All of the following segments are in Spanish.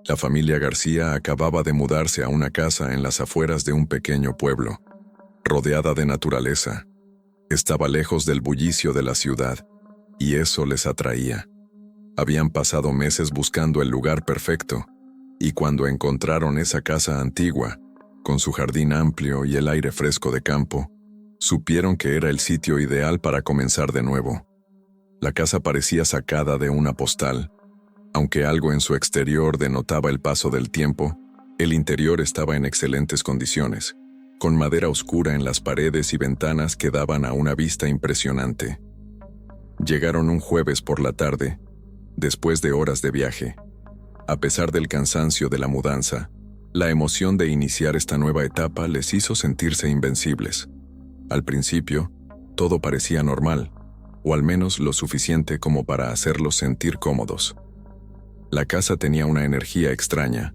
La familia García acababa de mudarse a una casa en las afueras de un pequeño pueblo, rodeada de naturaleza. Estaba lejos del bullicio de la ciudad, y eso les atraía. Habían pasado meses buscando el lugar perfecto, y cuando encontraron esa casa antigua, con su jardín amplio y el aire fresco de campo, supieron que era el sitio ideal para comenzar de nuevo. La casa parecía sacada de una postal. Aunque algo en su exterior denotaba el paso del tiempo, el interior estaba en excelentes condiciones, con madera oscura en las paredes y ventanas que daban a una vista impresionante. Llegaron un jueves por la tarde, después de horas de viaje. A pesar del cansancio de la mudanza, la emoción de iniciar esta nueva etapa les hizo sentirse invencibles. Al principio, todo parecía normal, o al menos lo suficiente como para hacerlos sentir cómodos. La casa tenía una energía extraña,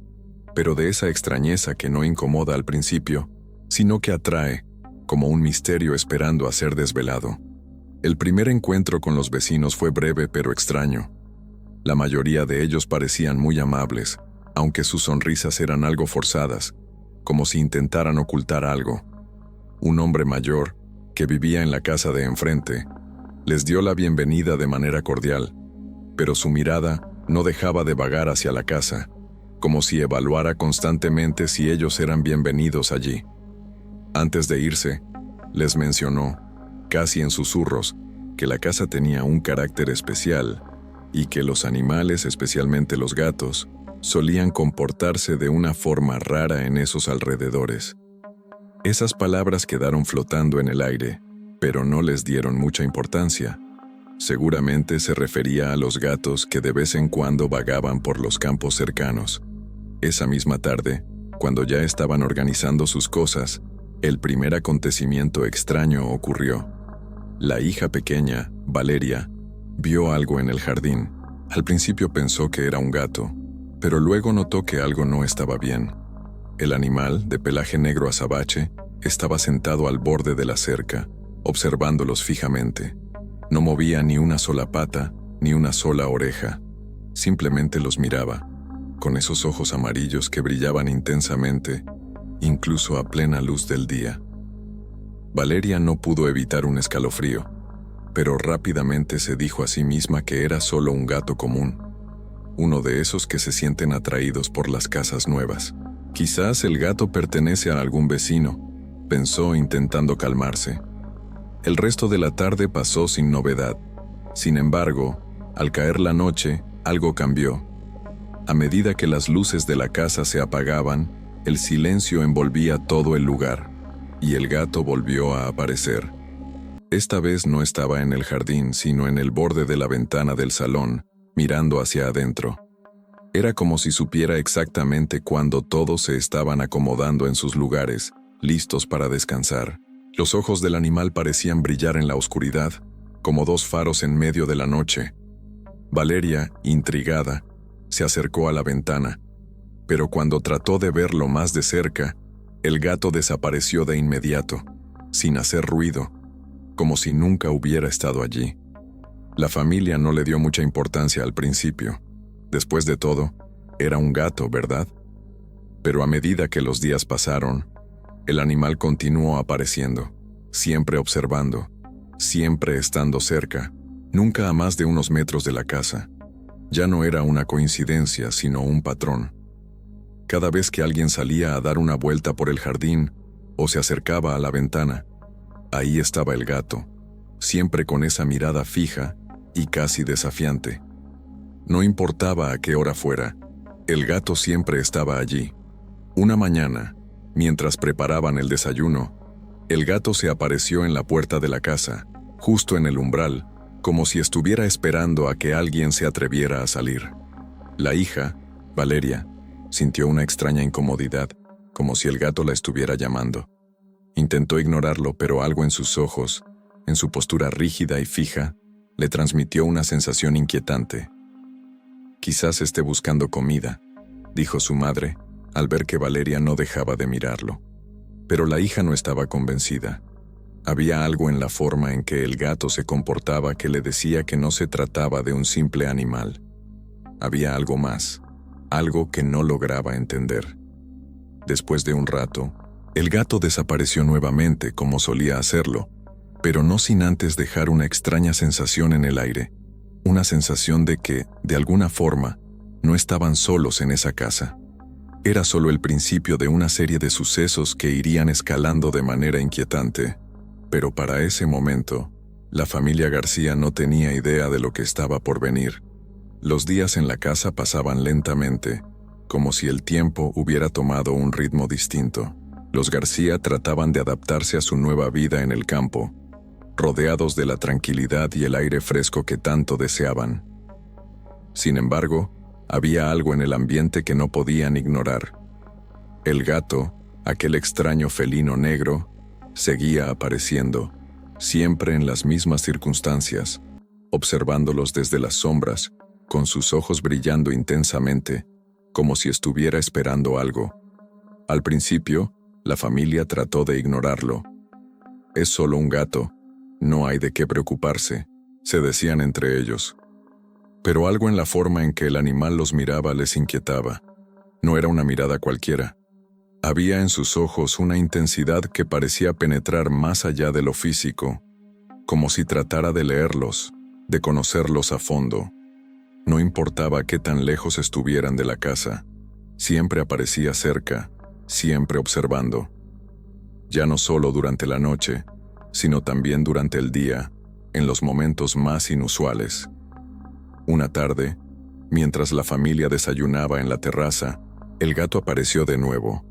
pero de esa extrañeza que no incomoda al principio, sino que atrae, como un misterio esperando a ser desvelado. El primer encuentro con los vecinos fue breve pero extraño. La mayoría de ellos parecían muy amables, aunque sus sonrisas eran algo forzadas, como si intentaran ocultar algo. Un hombre mayor, que vivía en la casa de enfrente, les dio la bienvenida de manera cordial, pero su mirada no dejaba de vagar hacia la casa, como si evaluara constantemente si ellos eran bienvenidos allí. Antes de irse, les mencionó, casi en susurros, que la casa tenía un carácter especial y que los animales, especialmente los gatos, solían comportarse de una forma rara en esos alrededores. Esas palabras quedaron flotando en el aire, pero no les dieron mucha importancia. Seguramente se refería a los gatos que de vez en cuando vagaban por los campos cercanos. Esa misma tarde, cuando ya estaban organizando sus cosas, el primer acontecimiento extraño ocurrió. La hija pequeña, Valeria, vio algo en el jardín. Al principio pensó que era un gato, pero luego notó que algo no estaba bien. El animal, de pelaje negro azabache, estaba sentado al borde de la cerca, observándolos fijamente. No movía ni una sola pata, ni una sola oreja. Simplemente los miraba, con esos ojos amarillos que brillaban intensamente, incluso a plena luz del día. Valeria no pudo evitar un escalofrío, pero rápidamente se dijo a sí misma que era solo un gato común, uno de esos que se sienten atraídos por las casas nuevas. Quizás el gato pertenece a algún vecino, pensó intentando calmarse. El resto de la tarde pasó sin novedad. Sin embargo, al caer la noche, algo cambió. A medida que las luces de la casa se apagaban, el silencio envolvía todo el lugar, y el gato volvió a aparecer. Esta vez no estaba en el jardín, sino en el borde de la ventana del salón, mirando hacia adentro. Era como si supiera exactamente cuándo todos se estaban acomodando en sus lugares, listos para descansar. Los ojos del animal parecían brillar en la oscuridad, como dos faros en medio de la noche. Valeria, intrigada, se acercó a la ventana, pero cuando trató de verlo más de cerca, el gato desapareció de inmediato, sin hacer ruido, como si nunca hubiera estado allí. La familia no le dio mucha importancia al principio. Después de todo, era un gato, ¿verdad? Pero a medida que los días pasaron, el animal continuó apareciendo, siempre observando, siempre estando cerca, nunca a más de unos metros de la casa. Ya no era una coincidencia, sino un patrón. Cada vez que alguien salía a dar una vuelta por el jardín o se acercaba a la ventana, ahí estaba el gato, siempre con esa mirada fija y casi desafiante. No importaba a qué hora fuera, el gato siempre estaba allí. Una mañana, mientras preparaban el desayuno, el gato se apareció en la puerta de la casa, justo en el umbral, como si estuviera esperando a que alguien se atreviera a salir. La hija, Valeria, sintió una extraña incomodidad, como si el gato la estuviera llamando. Intentó ignorarlo, pero algo en sus ojos, en su postura rígida y fija, le transmitió una sensación inquietante. «Quizás esté buscando comida», dijo su madre, al ver que Valeria no dejaba de mirarlo. Pero la hija no estaba convencida. Había algo en la forma en que el gato se comportaba que le decía que no se trataba de un simple animal. Había algo más, algo que no lograba entender. Después de un rato, el gato desapareció nuevamente como solía hacerlo, pero no sin antes dejar una extraña sensación en el aire, una sensación de que, de alguna forma, no estaban solos en esa casa. Era solo el principio de una serie de sucesos que irían escalando de manera inquietante, pero para ese momento, la familia García no tenía idea de lo que estaba por venir. Los días en la casa pasaban lentamente, como si el tiempo hubiera tomado un ritmo distinto. Los García trataban de adaptarse a su nueva vida en el campo, rodeados de la tranquilidad y el aire fresco que tanto deseaban. Sin embargo, había algo en el ambiente que no podían ignorar. El gato, aquel extraño felino negro, seguía apareciendo, siempre en las mismas circunstancias, observándolos desde las sombras, con sus ojos brillando intensamente, como si estuviera esperando algo. Al principio, la familia trató de ignorarlo. «Es solo un gato, no hay de qué preocuparse», se decían entre ellos. Pero algo en la forma en que el animal los miraba les inquietaba. No era una mirada cualquiera. Había en sus ojos una intensidad que parecía penetrar más allá de lo físico, como si tratara de leerlos, de conocerlos a fondo. No importaba qué tan lejos estuvieran de la casa, siempre aparecía cerca, siempre observando. Ya no solo durante la noche, sino también durante el día, en los momentos más inusuales. Una tarde, mientras la familia desayunaba en la terraza, el gato apareció de nuevo.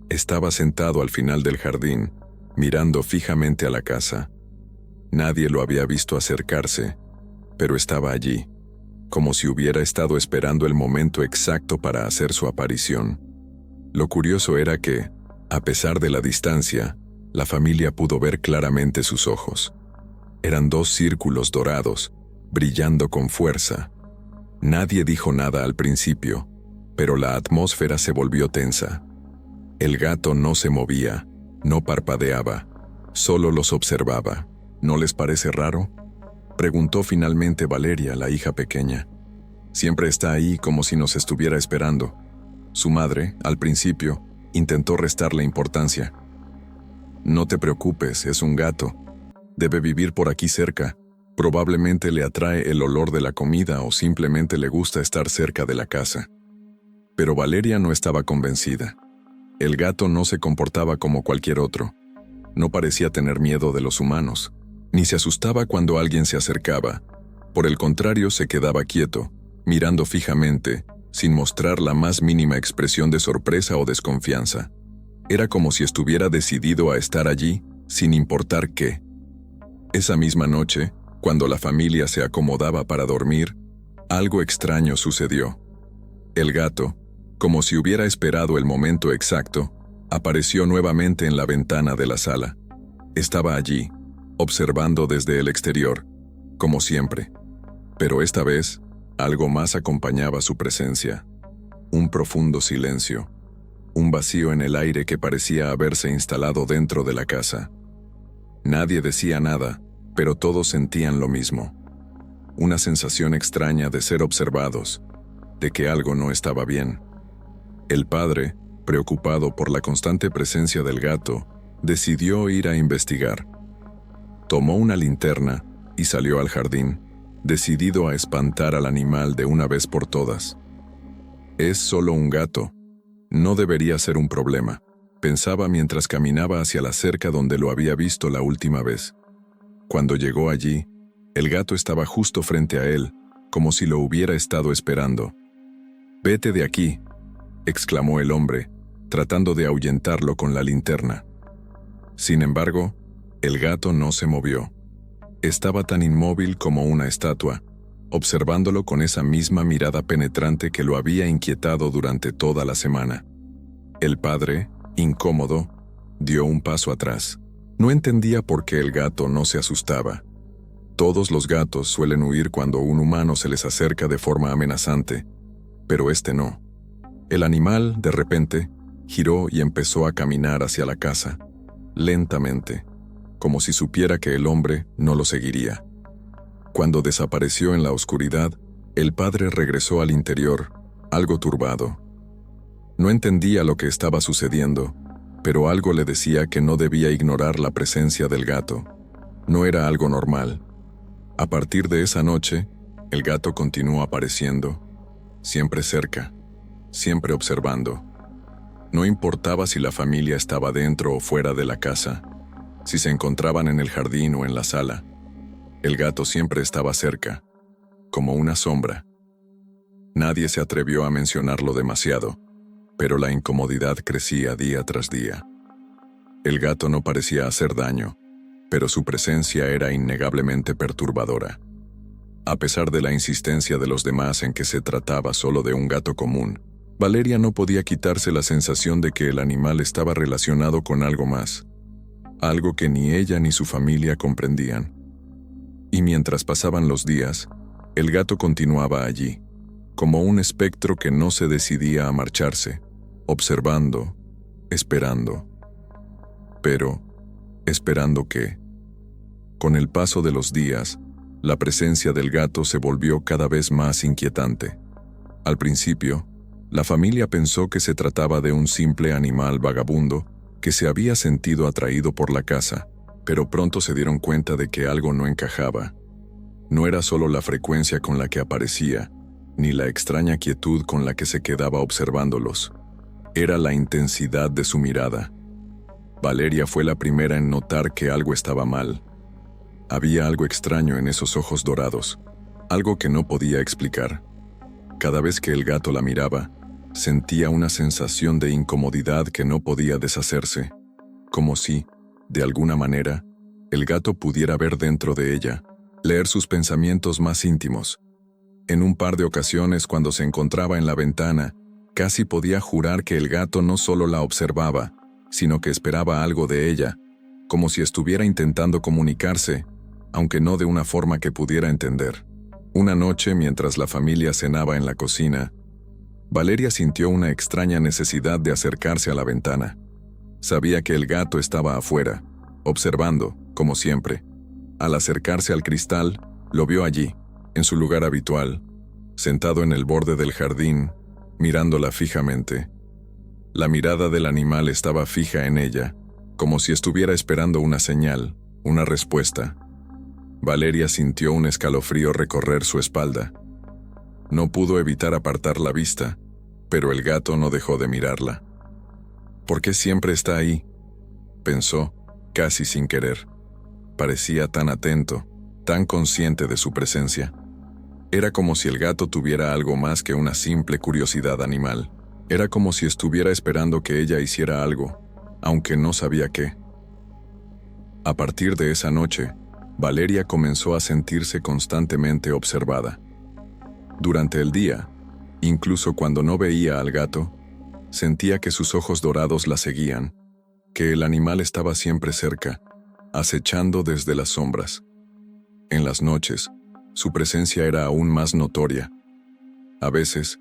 Estaba sentado al final del jardín, mirando fijamente a la casa. Nadie lo había visto acercarse, pero estaba allí, como si hubiera estado esperando el momento exacto para hacer su aparición. Lo curioso era que, a pesar de la distancia, la familia pudo ver claramente sus ojos. Eran dos círculos dorados, brillando con fuerza. Nadie dijo nada al principio, pero la atmósfera se volvió tensa. El gato no se movía, no parpadeaba, solo los observaba. ¿No les parece raro?, preguntó finalmente Valeria, la hija pequeña. Siempre está ahí como si nos estuviera esperando. Su madre, al principio, intentó restarle importancia. «No te preocupes, es un gato. Debe vivir por aquí cerca. Probablemente le atrae el olor de la comida o simplemente le gusta estar cerca de la casa». Pero Valeria no estaba convencida. El gato no se comportaba como cualquier otro. No parecía tener miedo de los humanos, ni se asustaba cuando alguien se acercaba. Por el contrario, se quedaba quieto, mirando fijamente, sin mostrar la más mínima expresión de sorpresa o desconfianza. Era como si estuviera decidido a estar allí, sin importar qué. Esa misma noche, cuando la familia se acomodaba para dormir, algo extraño sucedió. El gato, como si hubiera esperado el momento exacto, apareció nuevamente en la ventana de la sala. Estaba allí, observando desde el exterior, como siempre. Pero esta vez, algo más acompañaba su presencia. Un profundo silencio, un vacío en el aire que parecía haberse instalado dentro de la casa. Nadie decía nada, pero todos sentían lo mismo. Una sensación extraña de ser observados, de que algo no estaba bien. El padre, preocupado por la constante presencia del gato, decidió ir a investigar. Tomó una linterna y salió al jardín, decidido a espantar al animal de una vez por todas. «Es solo un gato. No debería ser un problema», pensaba mientras caminaba hacia la cerca donde lo había visto la última vez. Cuando llegó allí, el gato estaba justo frente a él, como si lo hubiera estado esperando. «Vete de aquí», exclamó el hombre, tratando de ahuyentarlo con la linterna. Sin embargo, el gato no se movió. Estaba tan inmóvil como una estatua, observándolo con esa misma mirada penetrante que lo había inquietado durante toda la semana. El padre, incómodo, dio un paso atrás. No entendía por qué el gato no se asustaba. Todos los gatos suelen huir cuando un humano se les acerca de forma amenazante, pero este no. El animal, de repente, giró y empezó a caminar hacia la casa, lentamente, como si supiera que el hombre no lo seguiría. Cuando desapareció en la oscuridad, el padre regresó al interior, algo turbado. No entendía lo que estaba sucediendo, pero algo le decía que no debía ignorar la presencia del gato. No era algo normal. A partir de esa noche, el gato continuó apareciendo, siempre cerca, siempre observando. No importaba si la familia estaba dentro o fuera de la casa, si se encontraban en el jardín o en la sala. El gato siempre estaba cerca, como una sombra. Nadie se atrevió a mencionarlo demasiado, pero la incomodidad crecía día tras día. El gato no parecía hacer daño, pero su presencia era innegablemente perturbadora. A pesar de la insistencia de los demás en que se trataba solo de un gato común, Valeria no podía quitarse la sensación de que el animal estaba relacionado con algo más, algo que ni ella ni su familia comprendían. Y mientras pasaban los días, el gato continuaba allí, como un espectro que no se decidía a marcharse, observando, esperando. Pero, ¿esperando qué? Con el paso de los días, la presencia del gato se volvió cada vez más inquietante. Al principio, la familia pensó que se trataba de un simple animal vagabundo que se había sentido atraído por la casa, pero pronto se dieron cuenta de que algo no encajaba. No era solo la frecuencia con la que aparecía, ni la extraña quietud con la que se quedaba observándolos. Era la intensidad de su mirada. Valeria fue la primera en notar que algo estaba mal. Había algo extraño en esos ojos dorados, algo que no podía explicar. Cada vez que el gato la miraba, sentía una sensación de incomodidad que no podía deshacerse, como si, de alguna manera, el gato pudiera ver dentro de ella, leer sus pensamientos más íntimos. En un par de ocasiones, cuando se encontraba en la ventana, casi podía jurar que el gato no solo la observaba, sino que esperaba algo de ella, como si estuviera intentando comunicarse, aunque no de una forma que pudiera entender. Una noche, mientras la familia cenaba en la cocina, Valeria sintió una extraña necesidad de acercarse a la ventana. Sabía que el gato estaba afuera, observando, como siempre. Al acercarse al cristal, lo vio allí, en su lugar habitual, sentado en el borde del jardín, mirándola fijamente. La mirada del animal estaba fija en ella, como si estuviera esperando una señal, una respuesta. Valeria sintió un escalofrío recorrer su espalda. No pudo evitar apartar la vista, pero el gato no dejó de mirarla. ¿Por qué siempre está ahí?, pensó, casi sin querer. Parecía tan atento, tan consciente de su presencia. Era como si el gato tuviera algo más que una simple curiosidad animal. Era como si estuviera esperando que ella hiciera algo, aunque no sabía qué. A partir de esa noche, Valeria comenzó a sentirse constantemente observada. Durante el día, incluso cuando no veía al gato, sentía que sus ojos dorados la seguían, que el animal estaba siempre cerca, acechando desde las sombras. En las noches, su presencia era aún más notoria. A veces,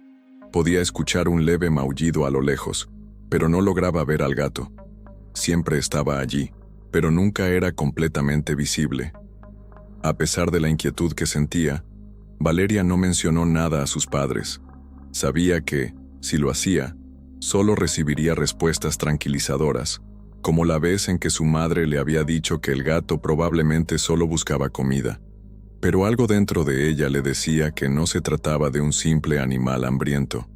podía escuchar un leve maullido a lo lejos, pero no lograba ver al gato. Siempre estaba allí, pero nunca era completamente visible. A pesar de la inquietud que sentía, Valeria no mencionó nada a sus padres. Sabía que, si lo hacía, solo recibiría respuestas tranquilizadoras, como la vez en que su madre le había dicho que el gato probablemente solo buscaba comida. Pero algo dentro de ella le decía que no se trataba de un simple animal hambriento.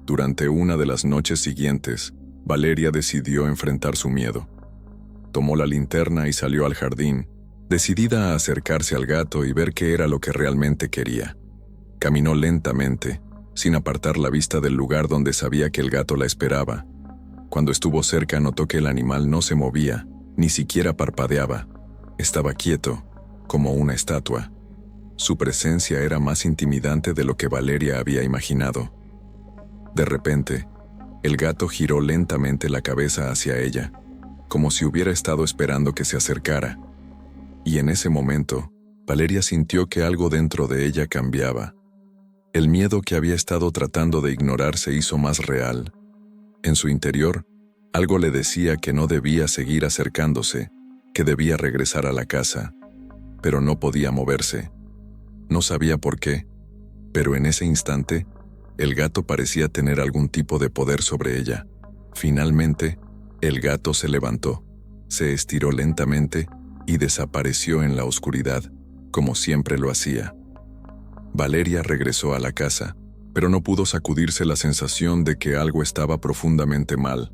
Durante una de las noches siguientes, Valeria decidió enfrentar su miedo. Tomó la linterna y salió al jardín, decidida a acercarse al gato y ver qué era lo que realmente quería. Caminó lentamente, sin apartar la vista del lugar donde sabía que el gato la esperaba. Cuando estuvo cerca notó que el animal no se movía, ni siquiera parpadeaba. Estaba quieto, como una estatua. Su presencia era más intimidante de lo que Valeria había imaginado. De repente, el gato giró lentamente la cabeza hacia ella, como si hubiera estado esperando que se acercara. Y en ese momento, Valeria sintió que algo dentro de ella cambiaba. El miedo que había estado tratando de ignorar se hizo más real. En su interior, algo le decía que no debía seguir acercándose, que debía regresar a la casa, pero no podía moverse. No sabía por qué, pero en ese instante, El gato parecía tener algún tipo de poder sobre ella. Finalmente, el gato se levantó, se estiró lentamente y desapareció en la oscuridad, como siempre lo hacía. Valeria regresó a la casa, pero no pudo sacudirse la sensación de que algo estaba profundamente mal.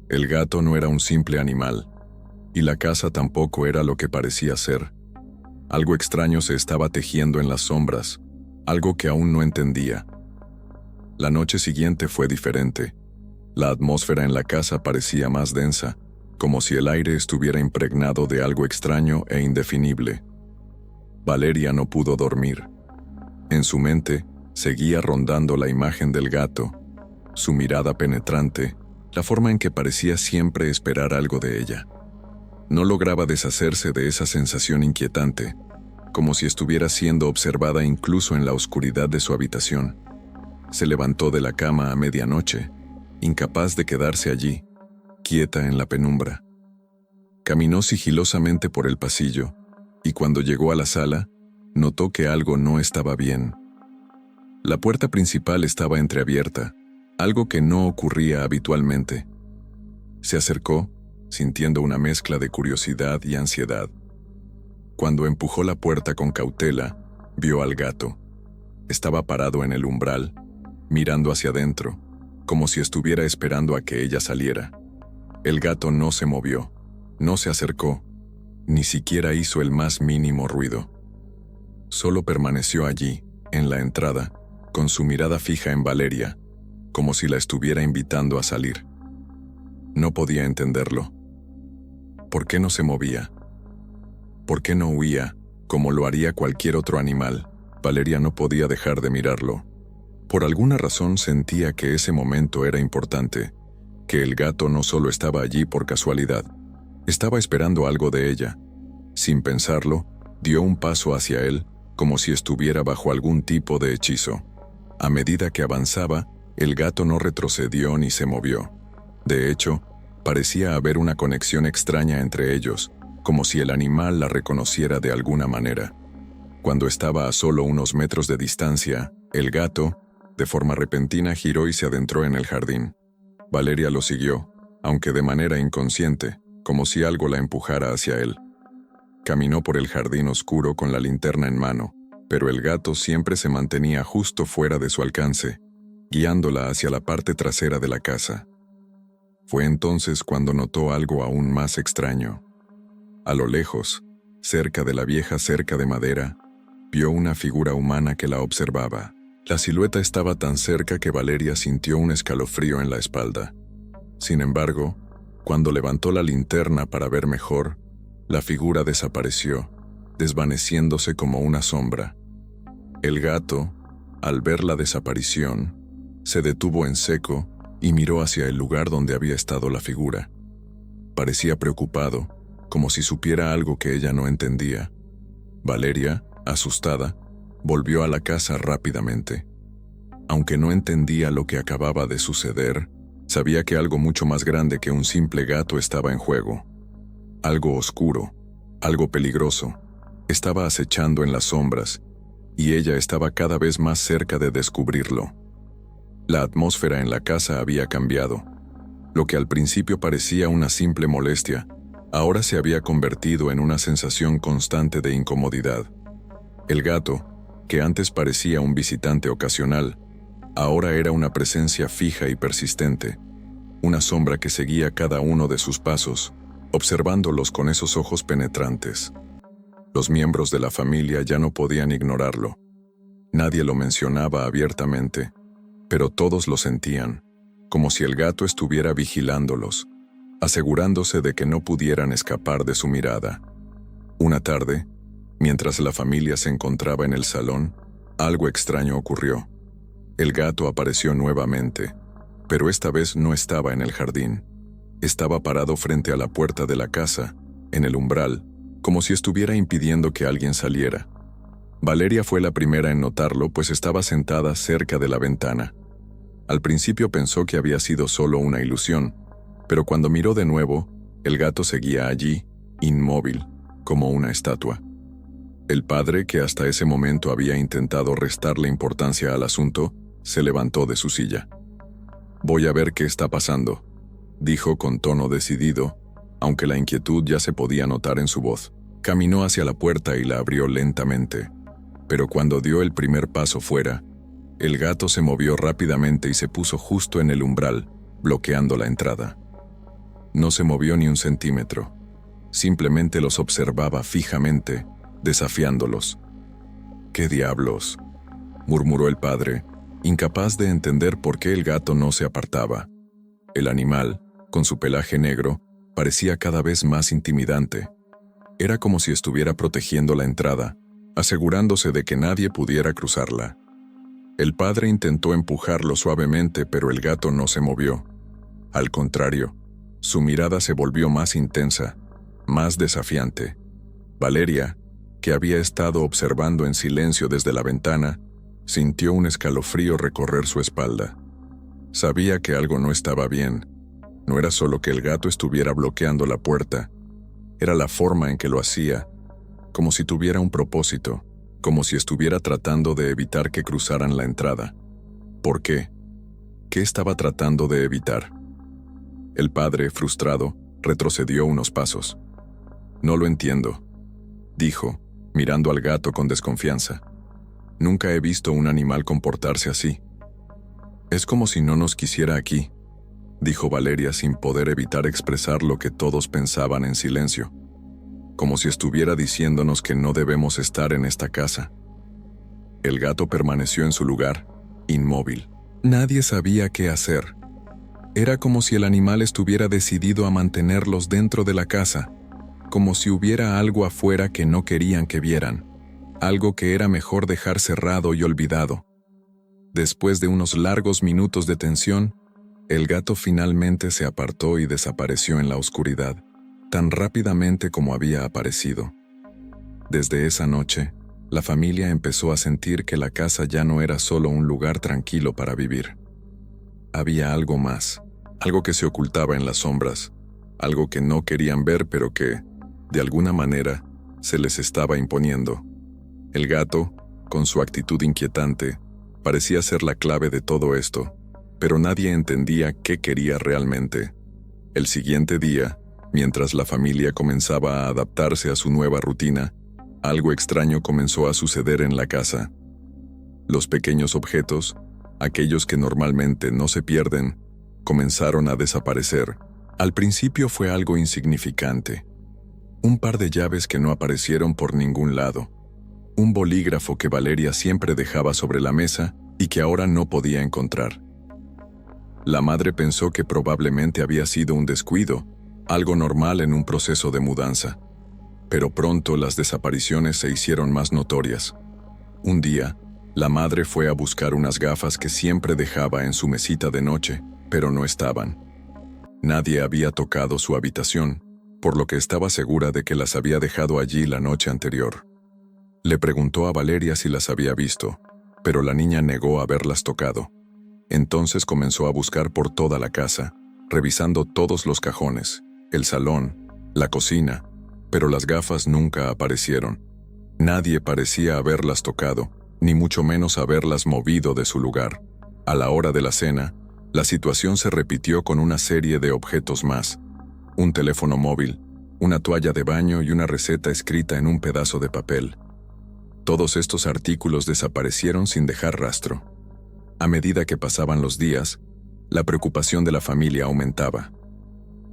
El gato no era un simple animal, y la casa tampoco era lo que parecía ser. Algo extraño se estaba tejiendo en las sombras, algo que aún no entendía. La noche siguiente fue diferente. La atmósfera en la casa parecía más densa, como si el aire estuviera impregnado de algo extraño e indefinible. Valeria no pudo dormir. En su mente seguía rondando la imagen del gato, su mirada penetrante, la forma en que parecía siempre esperar algo de ella. No lograba deshacerse de esa sensación inquietante, como si estuviera siendo observada incluso en la oscuridad de su habitación. Se levantó de la cama a medianoche, incapaz de quedarse allí, quieta en la penumbra. Caminó sigilosamente por el pasillo, y cuando llegó a la sala, notó que algo no estaba bien. La puerta principal estaba entreabierta, algo que no ocurría habitualmente. Se acercó, sintiendo una mezcla de curiosidad y ansiedad. Cuando empujó la puerta con cautela, vio al gato. Estaba parado en el umbral, mirando hacia adentro, como si estuviera esperando a que ella saliera. El gato no se movió, no se acercó, ni siquiera hizo el más mínimo ruido. Solo permaneció allí, en la entrada, con su mirada fija en Valeria, como si la estuviera invitando a salir. No podía entenderlo. ¿Por qué no se movía? ¿Por qué no huía, como lo haría cualquier otro animal? Valeria no podía dejar de mirarlo. Por alguna razón sentía que ese momento era importante, que el gato no solo estaba allí por casualidad, estaba esperando algo de ella. Sin pensarlo, dio un paso hacia él, como si estuviera bajo algún tipo de hechizo. A medida que avanzaba, el gato no retrocedió ni se movió. De hecho, parecía haber una conexión extraña entre ellos, como si el animal la reconociera de alguna manera. Cuando estaba a solo unos metros de distancia, el gato, de forma repentina, giró y se adentró en el jardín. Valeria lo siguió, aunque de manera inconsciente, como si algo la empujara hacia él. Caminó por el jardín oscuro con la linterna en mano, pero el gato siempre se mantenía justo fuera de su alcance, guiándola hacia la parte trasera de la casa. Fue entonces cuando notó algo aún más extraño. A lo lejos, cerca de la vieja cerca de madera, vio una figura humana que la observaba. La silueta estaba tan cerca que Valeria sintió un escalofrío en la espalda. Sin embargo, cuando levantó la linterna para ver mejor, la figura desapareció, desvaneciéndose como una sombra. El gato, al ver la desaparición, se detuvo en seco y miró hacia el lugar donde había estado la figura. Parecía preocupado, como si supiera algo que ella no entendía. Valeria, asustada, volvió a la casa rápidamente. Aunque no entendía lo que acababa de suceder, sabía que algo mucho más grande que un simple gato estaba en juego. Algo oscuro, algo peligroso, estaba acechando en las sombras, y ella estaba cada vez más cerca de descubrirlo. La atmósfera en la casa había cambiado. Lo que al principio parecía una simple molestia, ahora se había convertido en una sensación constante de incomodidad. El gato, que antes parecía un visitante ocasional, ahora era una presencia fija y persistente, una sombra que seguía cada uno de sus pasos, observándolos con esos ojos penetrantes. Los miembros de la familia ya no podían ignorarlo. Nadie lo mencionaba abiertamente, pero todos lo sentían, como si el gato estuviera vigilándolos, asegurándose de que no pudieran escapar de su mirada. Una tarde, mientras la familia se encontraba en el salón, algo extraño ocurrió. El gato apareció nuevamente, pero esta vez no estaba en el jardín. Estaba parado frente a la puerta de la casa, en el umbral, como si estuviera impidiendo que alguien saliera. Valeria fue la primera en notarlo, pues estaba sentada cerca de la ventana. Al principio pensó que había sido solo una ilusión, pero cuando miró de nuevo, el gato seguía allí, inmóvil, como una estatua. El padre, que hasta ese momento había intentado restarle importancia al asunto, se levantó de su silla. «Voy a ver qué está pasando», dijo con tono decidido, aunque la inquietud ya se podía notar en su voz. Caminó hacia la puerta y la abrió lentamente, pero cuando dio el primer paso fuera, el gato se movió rápidamente y se puso justo en el umbral, bloqueando la entrada. No se movió ni un centímetro. Simplemente los observaba fijamente, desafiándolos. «¿Qué diablos?», murmuró el padre, incapaz de entender por qué el gato no se apartaba. El animal, con su pelaje negro, parecía cada vez más intimidante. Era como si estuviera protegiendo la entrada, asegurándose de que nadie pudiera cruzarla. El padre intentó empujarlo suavemente, pero el gato no se movió. Al contrario, su mirada se volvió más intensa, más desafiante. Valeria, que había estado observando en silencio desde la ventana, sintió un escalofrío recorrer su espalda. Sabía que algo no estaba bien. No era solo que el gato estuviera bloqueando la puerta, era la forma en que lo hacía, como si tuviera un propósito, como si estuviera tratando de evitar que cruzaran la entrada. ¿Por qué? ¿Qué estaba tratando de evitar? El padre, frustrado, retrocedió unos pasos. «No lo entiendo», dijo, mirando al gato con desconfianza. «Nunca he visto un animal comportarse así». «Es como si no nos quisiera aquí», dijo Valeria sin poder evitar expresar lo que todos pensaban en silencio. «Como si estuviera diciéndonos que no debemos estar en esta casa». El gato permaneció en su lugar, inmóvil. Nadie sabía qué hacer. Era como si el animal estuviera decidido a mantenerlos dentro de la casa, como si hubiera algo afuera que no querían que vieran, algo que era mejor dejar cerrado y olvidado. Después de unos largos minutos de tensión, el gato finalmente se apartó y desapareció en la oscuridad, tan rápidamente como había aparecido. Desde esa noche, la familia empezó a sentir que la casa ya no era solo un lugar tranquilo para vivir. Había algo más, algo que se ocultaba en las sombras, algo que no querían ver pero que, de alguna manera, se les estaba imponiendo. El gato, con su actitud inquietante, parecía ser la clave de todo esto, pero nadie entendía qué quería realmente. El siguiente día, mientras la familia comenzaba a adaptarse a su nueva rutina, algo extraño comenzó a suceder en la casa. Los pequeños objetos, aquellos que normalmente no se pierden, comenzaron a desaparecer. Al principio fue algo insignificante. Un par de llaves que no aparecieron por ningún lado. Un bolígrafo que Valeria siempre dejaba sobre la mesa y que ahora no podía encontrar. La madre pensó que probablemente había sido un descuido, algo normal en un proceso de mudanza. Pero pronto las desapariciones se hicieron más notorias. Un día, la madre fue a buscar unas gafas que siempre dejaba en su mesita de noche, pero no estaban. Nadie había tocado su habitación, por lo que estaba segura de que las había dejado allí la noche anterior. Le preguntó a Valeria si las había visto, pero la niña negó haberlas tocado. Entonces comenzó a buscar por toda la casa, revisando todos los cajones, el salón, la cocina, pero las gafas nunca aparecieron. Nadie parecía haberlas tocado, ni mucho menos haberlas movido de su lugar. A la hora de la cena, la situación se repitió con una serie de objetos más: un teléfono móvil, una toalla de baño y una receta escrita en un pedazo de papel. Todos estos artículos desaparecieron sin dejar rastro. A medida que pasaban los días, la preocupación de la familia aumentaba.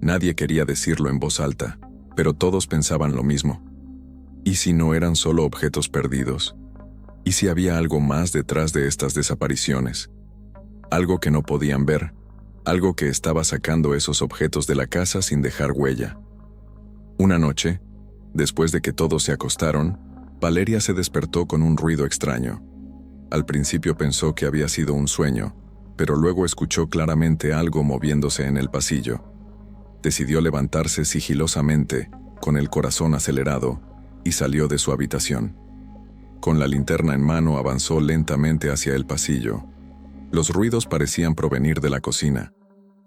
Nadie quería decirlo en voz alta, pero todos pensaban lo mismo. ¿Y si no eran solo objetos perdidos? ¿Y si había algo más detrás de estas desapariciones? Algo que no podían ver, algo que estaba sacando esos objetos de la casa sin dejar huella. Una noche, después de que todos se acostaron, Valeria se despertó con un ruido extraño. Al principio pensó que había sido un sueño, pero luego escuchó claramente algo moviéndose en el pasillo. Decidió levantarse sigilosamente, con el corazón acelerado, y salió de su habitación. Con la linterna en mano avanzó lentamente hacia el pasillo. Los ruidos parecían provenir de la cocina.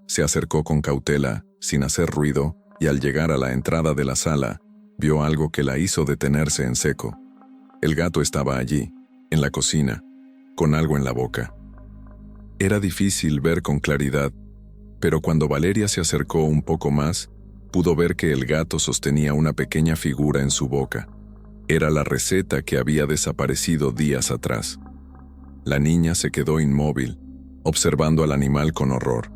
Se acercó con cautela, sin hacer ruido, y al llegar a la entrada de la sala, vio algo que la hizo detenerse en seco. El gato estaba allí, en la cocina, con algo en la boca. Era difícil ver con claridad, pero cuando Valeria se acercó un poco más, pudo ver que el gato sostenía una pequeña figura en su boca. Era la receta que había desaparecido días atrás. La niña se quedó inmóvil, observando al animal con horror.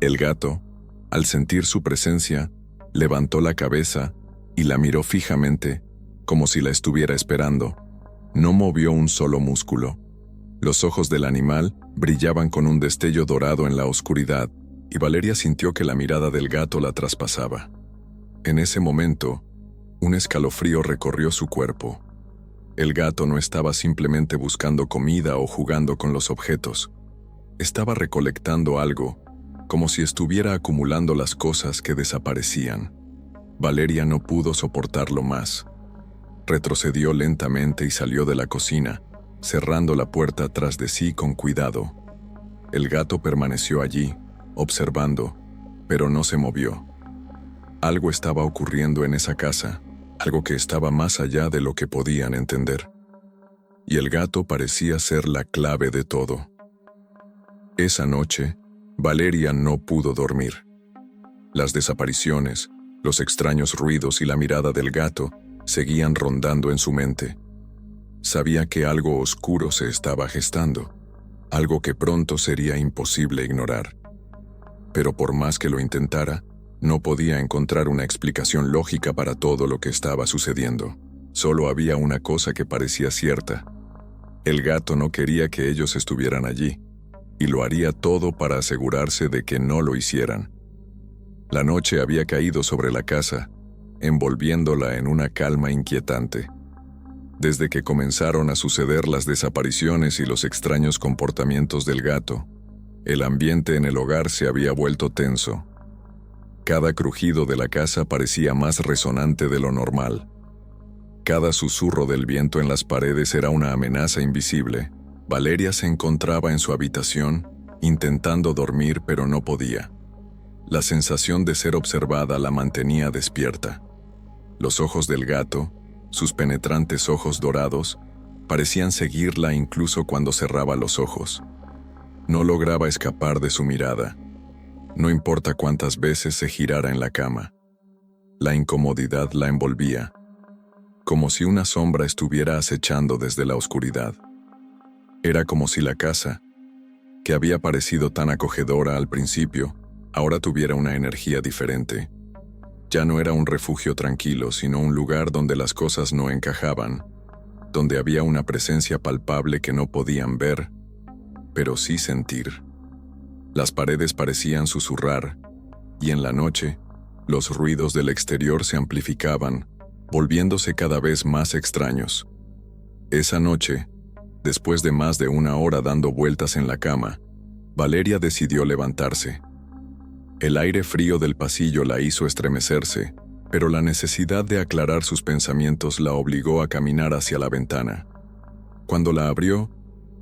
El gato, al sentir su presencia, levantó la cabeza y la miró fijamente, como si la estuviera esperando. No movió un solo músculo. Los ojos del animal brillaban con un destello dorado en la oscuridad, y Valeria sintió que la mirada del gato la traspasaba. En ese momento, un escalofrío recorrió su cuerpo. El gato no estaba simplemente buscando comida o jugando con los objetos. Estaba recolectando algo, como si estuviera acumulando las cosas que desaparecían. Valeria no pudo soportarlo más. Retrocedió lentamente y salió de la cocina, cerrando la puerta tras de sí con cuidado. El gato permaneció allí, observando, pero no se movió. Algo estaba ocurriendo en esa casa, algo que estaba más allá de lo que podían entender. Y el gato parecía ser la clave de todo. Esa noche, Valeria no pudo dormir. Las desapariciones, los extraños ruidos y la mirada del gato seguían rondando en su mente. Sabía que algo oscuro se estaba gestando, algo que pronto sería imposible ignorar. Pero por más que lo intentara, no podía encontrar una explicación lógica para todo lo que estaba sucediendo. Solo había una cosa que parecía cierta. El gato no quería que ellos estuvieran allí, y lo haría todo para asegurarse de que no lo hicieran. La noche había caído sobre la casa, envolviéndola en una calma inquietante. Desde que comenzaron a suceder las desapariciones y los extraños comportamientos del gato, el ambiente en el hogar se había vuelto tenso. Cada crujido de la casa parecía más resonante de lo normal. Cada susurro del viento en las paredes era una amenaza invisible. Valeria se encontraba en su habitación, intentando dormir pero no podía. La sensación de ser observada la mantenía despierta. Los ojos del gato, sus penetrantes ojos dorados, parecían seguirla incluso cuando cerraba los ojos. No lograba escapar de su mirada, no importa cuántas veces se girara en la cama. La incomodidad la envolvía, como si una sombra estuviera acechando desde la oscuridad. Era como si la casa, que había parecido tan acogedora al principio, ahora tuviera una energía diferente. Ya no era un refugio tranquilo, sino un lugar donde las cosas no encajaban, donde había una presencia palpable que no podían ver, pero sí sentir. Las paredes parecían susurrar, y en la noche, los ruidos del exterior se amplificaban, volviéndose cada vez más extraños. Esa noche, después de más de una hora dando vueltas en la cama, Valeria decidió levantarse. El aire frío del pasillo la hizo estremecerse, pero la necesidad de aclarar sus pensamientos la obligó a caminar hacia la ventana. Cuando la abrió,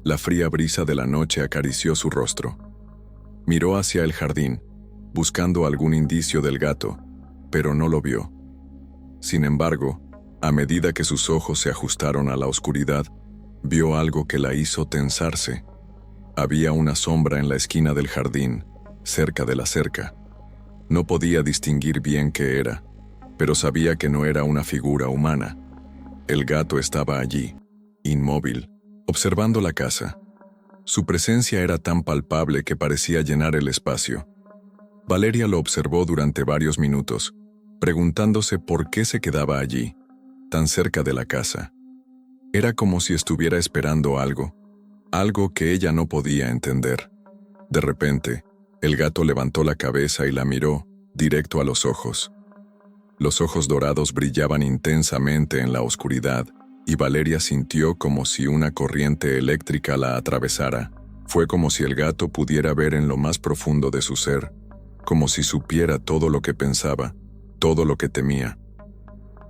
la fría brisa de la noche acarició su rostro. Miró hacia el jardín, buscando algún indicio del gato, pero no lo vio. Sin embargo, a medida que sus ojos se ajustaron a la oscuridad, vio algo que la hizo tensarse. Había una sombra en la esquina del jardín, cerca de la cerca. No podía distinguir bien qué era, pero sabía que no era una figura humana. El gato estaba allí, inmóvil, observando la casa. Su presencia era tan palpable que parecía llenar el espacio. Valeria lo observó durante varios minutos, preguntándose por qué se quedaba allí, tan cerca de la casa. Era como si estuviera esperando algo que ella no podía entender. De repente, el gato levantó la cabeza y la miró, directo a los ojos. Los ojos dorados brillaban intensamente en la oscuridad, y Valeria sintió como si una corriente eléctrica la atravesara. Fue como si el gato pudiera ver en lo más profundo de su ser, como si supiera todo lo que pensaba, todo lo que temía.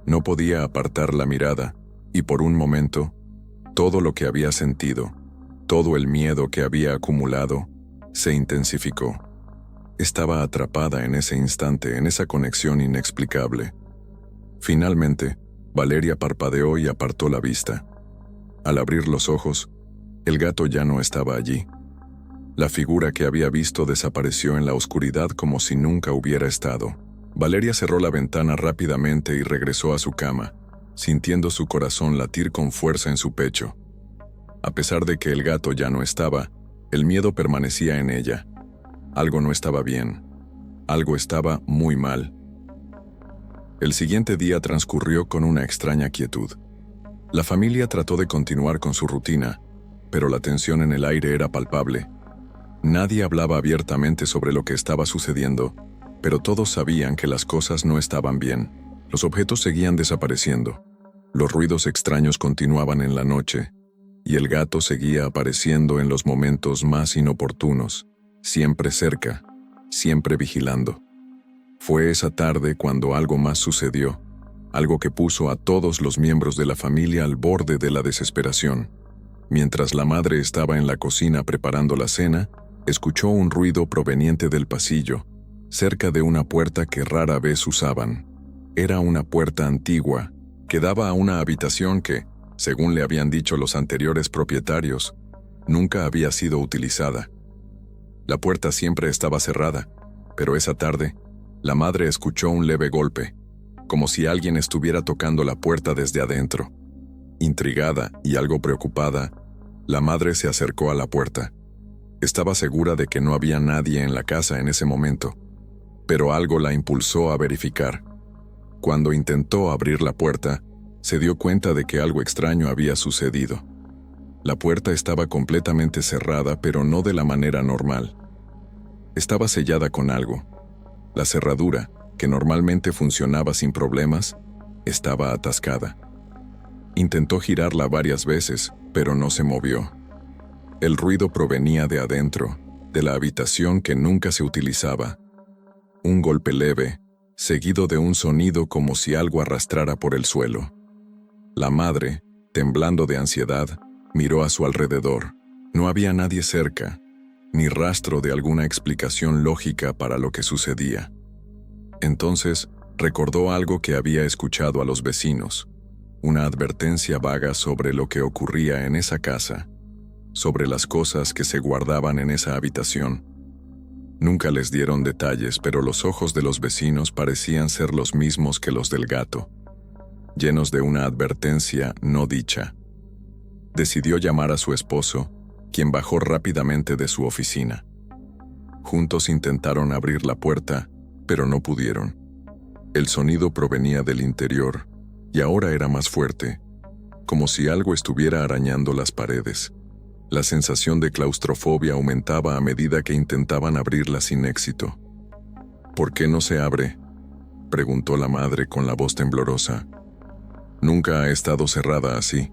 No podía apartar la mirada, y por un momento, todo lo que había sentido, todo el miedo que había acumulado, se intensificó. Estaba atrapada en ese instante, en esa conexión inexplicable. Finalmente, Valeria parpadeó y apartó la vista. Al abrir los ojos, el gato ya no estaba allí. La figura que había visto desapareció en la oscuridad como si nunca hubiera estado. Valeria cerró la ventana rápidamente y regresó a su cama, sintiendo su corazón latir con fuerza en su pecho. A pesar de que el gato ya no estaba, el miedo permanecía en ella. Algo no estaba bien. Algo estaba muy mal. El siguiente día transcurrió con una extraña quietud. La familia trató de continuar con su rutina, pero la tensión en el aire era palpable. Nadie hablaba abiertamente sobre lo que estaba sucediendo, pero todos sabían que las cosas no estaban bien. Los objetos seguían desapareciendo. Los ruidos extraños continuaban en la noche, y el gato seguía apareciendo en los momentos más inoportunos, siempre cerca, siempre vigilando. Fue esa tarde cuando algo más sucedió, algo que puso a todos los miembros de la familia al borde de la desesperación. Mientras la madre estaba en la cocina preparando la cena, escuchó un ruido proveniente del pasillo, cerca de una puerta que rara vez usaban. Era una puerta antigua, que daba a una habitación que, según le habían dicho los anteriores propietarios, nunca había sido utilizada. La puerta siempre estaba cerrada, pero esa tarde, la madre escuchó un leve golpe, como si alguien estuviera tocando la puerta desde adentro. Intrigada y algo preocupada, la madre se acercó a la puerta. Estaba segura de que no había nadie en la casa en ese momento, pero algo la impulsó a verificar. Cuando intentó abrir la puerta, se dio cuenta de que algo extraño había sucedido. La puerta estaba completamente cerrada, pero no de la manera normal. Estaba sellada con algo. La cerradura, que normalmente funcionaba sin problemas, estaba atascada. Intentó girarla varias veces, pero no se movió. El ruido provenía de adentro, de la habitación que nunca se utilizaba. Un golpe leve, seguido de un sonido como si algo arrastrara por el suelo. La madre, temblando de ansiedad, miró a su alrededor. No había nadie cerca, ni rastro de alguna explicación lógica para lo que sucedía. Entonces, recordó algo que había escuchado a los vecinos, una advertencia vaga sobre lo que ocurría en esa casa, sobre las cosas que se guardaban en esa habitación. Nunca les dieron detalles, pero los ojos de los vecinos parecían ser los mismos que los del gato, llenos de una advertencia no dicha. Decidió llamar a su esposo, quien bajó rápidamente de su oficina. Juntos intentaron abrir la puerta, pero no pudieron. El sonido provenía del interior, y ahora era más fuerte, como si algo estuviera arañando las paredes. La sensación de claustrofobia aumentaba a medida que intentaban abrirla sin éxito. ¿Por qué no se abre?, preguntó la madre con la voz temblorosa. Nunca ha estado cerrada así.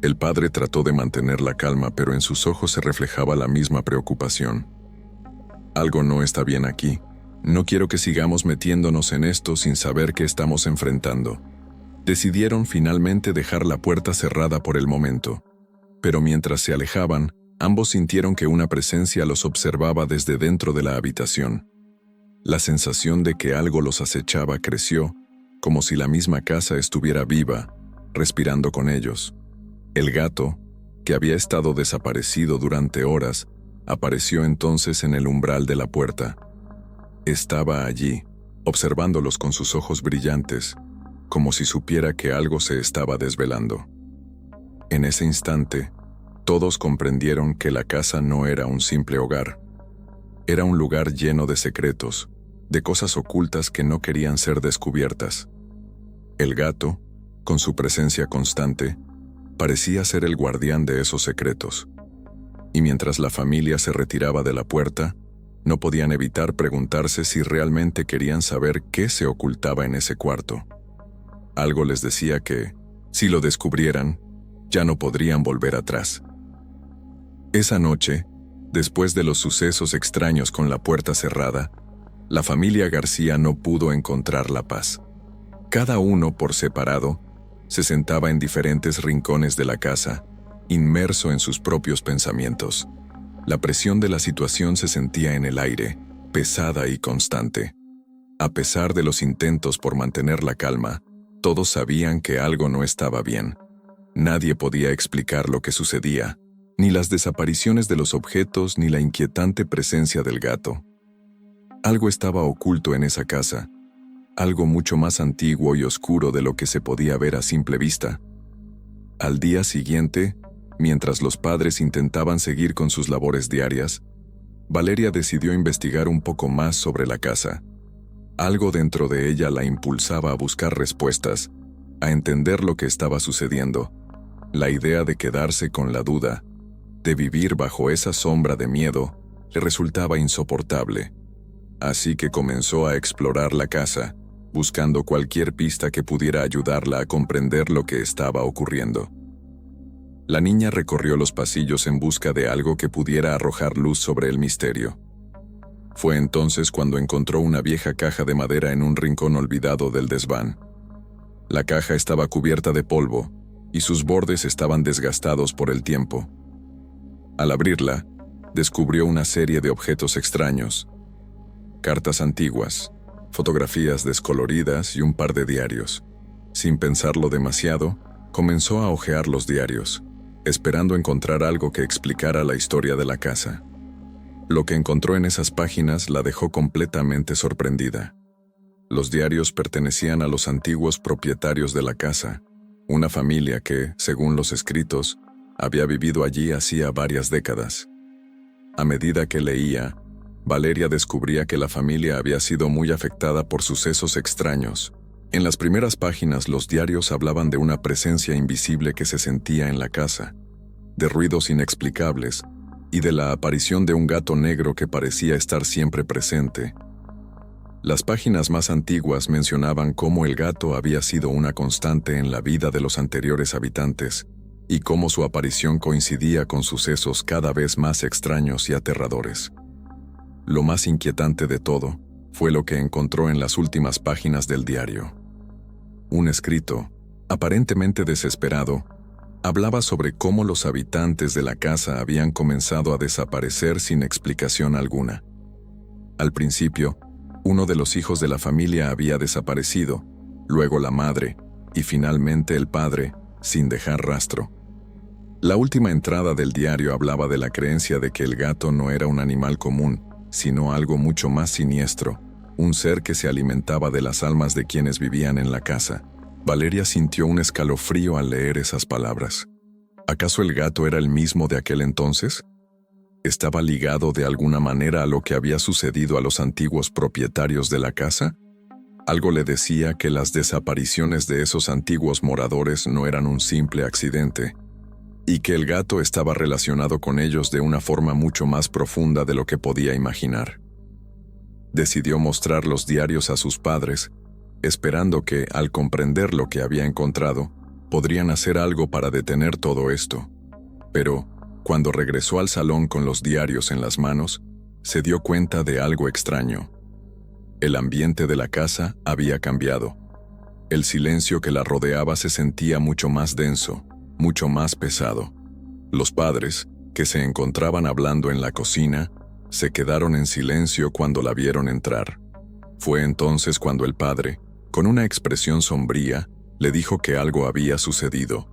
El padre trató de mantener la calma, pero en sus ojos se reflejaba la misma preocupación. Algo no está bien aquí. No quiero que sigamos metiéndonos en esto sin saber qué estamos enfrentando. Decidieron finalmente dejar la puerta cerrada por el momento. Pero mientras se alejaban, ambos sintieron que una presencia los observaba desde dentro de la habitación. La sensación de que algo los acechaba creció, como si la misma casa estuviera viva, respirando con ellos. El gato, que había estado desaparecido durante horas, apareció entonces en el umbral de la puerta. Estaba allí, observándolos con sus ojos brillantes, como si supiera que algo se estaba desvelando. En ese instante, todos comprendieron que la casa no era un simple hogar. Era un lugar lleno de secretos, de cosas ocultas que no querían ser descubiertas. El gato, con su presencia constante, parecía ser el guardián de esos secretos. Y mientras la familia se retiraba de la puerta, no podían evitar preguntarse si realmente querían saber qué se ocultaba en ese cuarto. Algo les decía que, si lo descubrieran, ya no podrían volver atrás. Esa noche, después de los sucesos extraños con la puerta cerrada, la familia García no pudo encontrar la paz. Cada uno, por separado, se sentaba en diferentes rincones de la casa, inmerso en sus propios pensamientos. La presión de la situación se sentía en el aire, pesada y constante. A pesar de los intentos por mantener la calma, todos sabían que algo no estaba bien. Nadie podía explicar lo que sucedía, ni las desapariciones de los objetos ni la inquietante presencia del gato. Algo estaba oculto en esa casa, algo mucho más antiguo y oscuro de lo que se podía ver a simple vista. Al día siguiente, mientras los padres intentaban seguir con sus labores diarias, Valeria decidió investigar un poco más sobre la casa. Algo dentro de ella la impulsaba a buscar respuestas, a entender lo que estaba sucediendo. La idea de quedarse con la duda, de vivir bajo esa sombra de miedo, le resultaba insoportable. Así que comenzó a explorar la casa, buscando cualquier pista que pudiera ayudarla a comprender lo que estaba ocurriendo. La niña recorrió los pasillos en busca de algo que pudiera arrojar luz sobre el misterio. Fue entonces cuando encontró una vieja caja de madera en un rincón olvidado del desván. La caja estaba cubierta de polvo, y sus bordes estaban desgastados por el tiempo. Al abrirla, descubrió una serie de objetos extraños: cartas antiguas, fotografías descoloridas y un par de diarios. Sin pensarlo demasiado, comenzó a hojear los diarios, esperando encontrar algo que explicara la historia de la casa. Lo que encontró en esas páginas la dejó completamente sorprendida. Los diarios pertenecían a los antiguos propietarios de la casa, una familia que, según los escritos, había vivido allí hacía varias décadas. A medida que leía, Valeria descubría que la familia había sido muy afectada por sucesos extraños. En las primeras páginas los diarios hablaban de una presencia invisible que se sentía en la casa, de ruidos inexplicables y de la aparición de un gato negro que parecía estar siempre presente. Las páginas más antiguas mencionaban cómo el gato había sido una constante en la vida de los anteriores habitantes y cómo su aparición coincidía con sucesos cada vez más extraños y aterradores. Lo más inquietante de todo fue lo que encontró en las últimas páginas del diario. Un escrito, aparentemente desesperado, hablaba sobre cómo los habitantes de la casa habían comenzado a desaparecer sin explicación alguna. Al principio, uno de los hijos de la familia había desaparecido, luego la madre y finalmente el padre, sin dejar rastro. La última entrada del diario hablaba de la creencia de que el gato no era un animal común, sino algo mucho más siniestro, un ser que se alimentaba de las almas de quienes vivían en la casa. Valeria sintió un escalofrío al leer esas palabras. ¿Acaso el gato era el mismo de aquel entonces? ¿Estaba ligado de alguna manera a lo que había sucedido a los antiguos propietarios de la casa? Algo le decía que las desapariciones de esos antiguos moradores no eran un simple accidente, y que el gato estaba relacionado con ellos de una forma mucho más profunda de lo que podía imaginar. Decidió mostrar los diarios a sus padres, esperando que, al comprender lo que había encontrado, podrían hacer algo para detener todo esto. Pero, cuando regresó al salón con los diarios en las manos, se dio cuenta de algo extraño. El ambiente de la casa había cambiado. El silencio que la rodeaba se sentía mucho más denso, mucho más pesado. Los padres, que se encontraban hablando en la cocina, se quedaron en silencio cuando la vieron entrar. Fue entonces cuando el padre, con una expresión sombría, le dijo que algo había sucedido.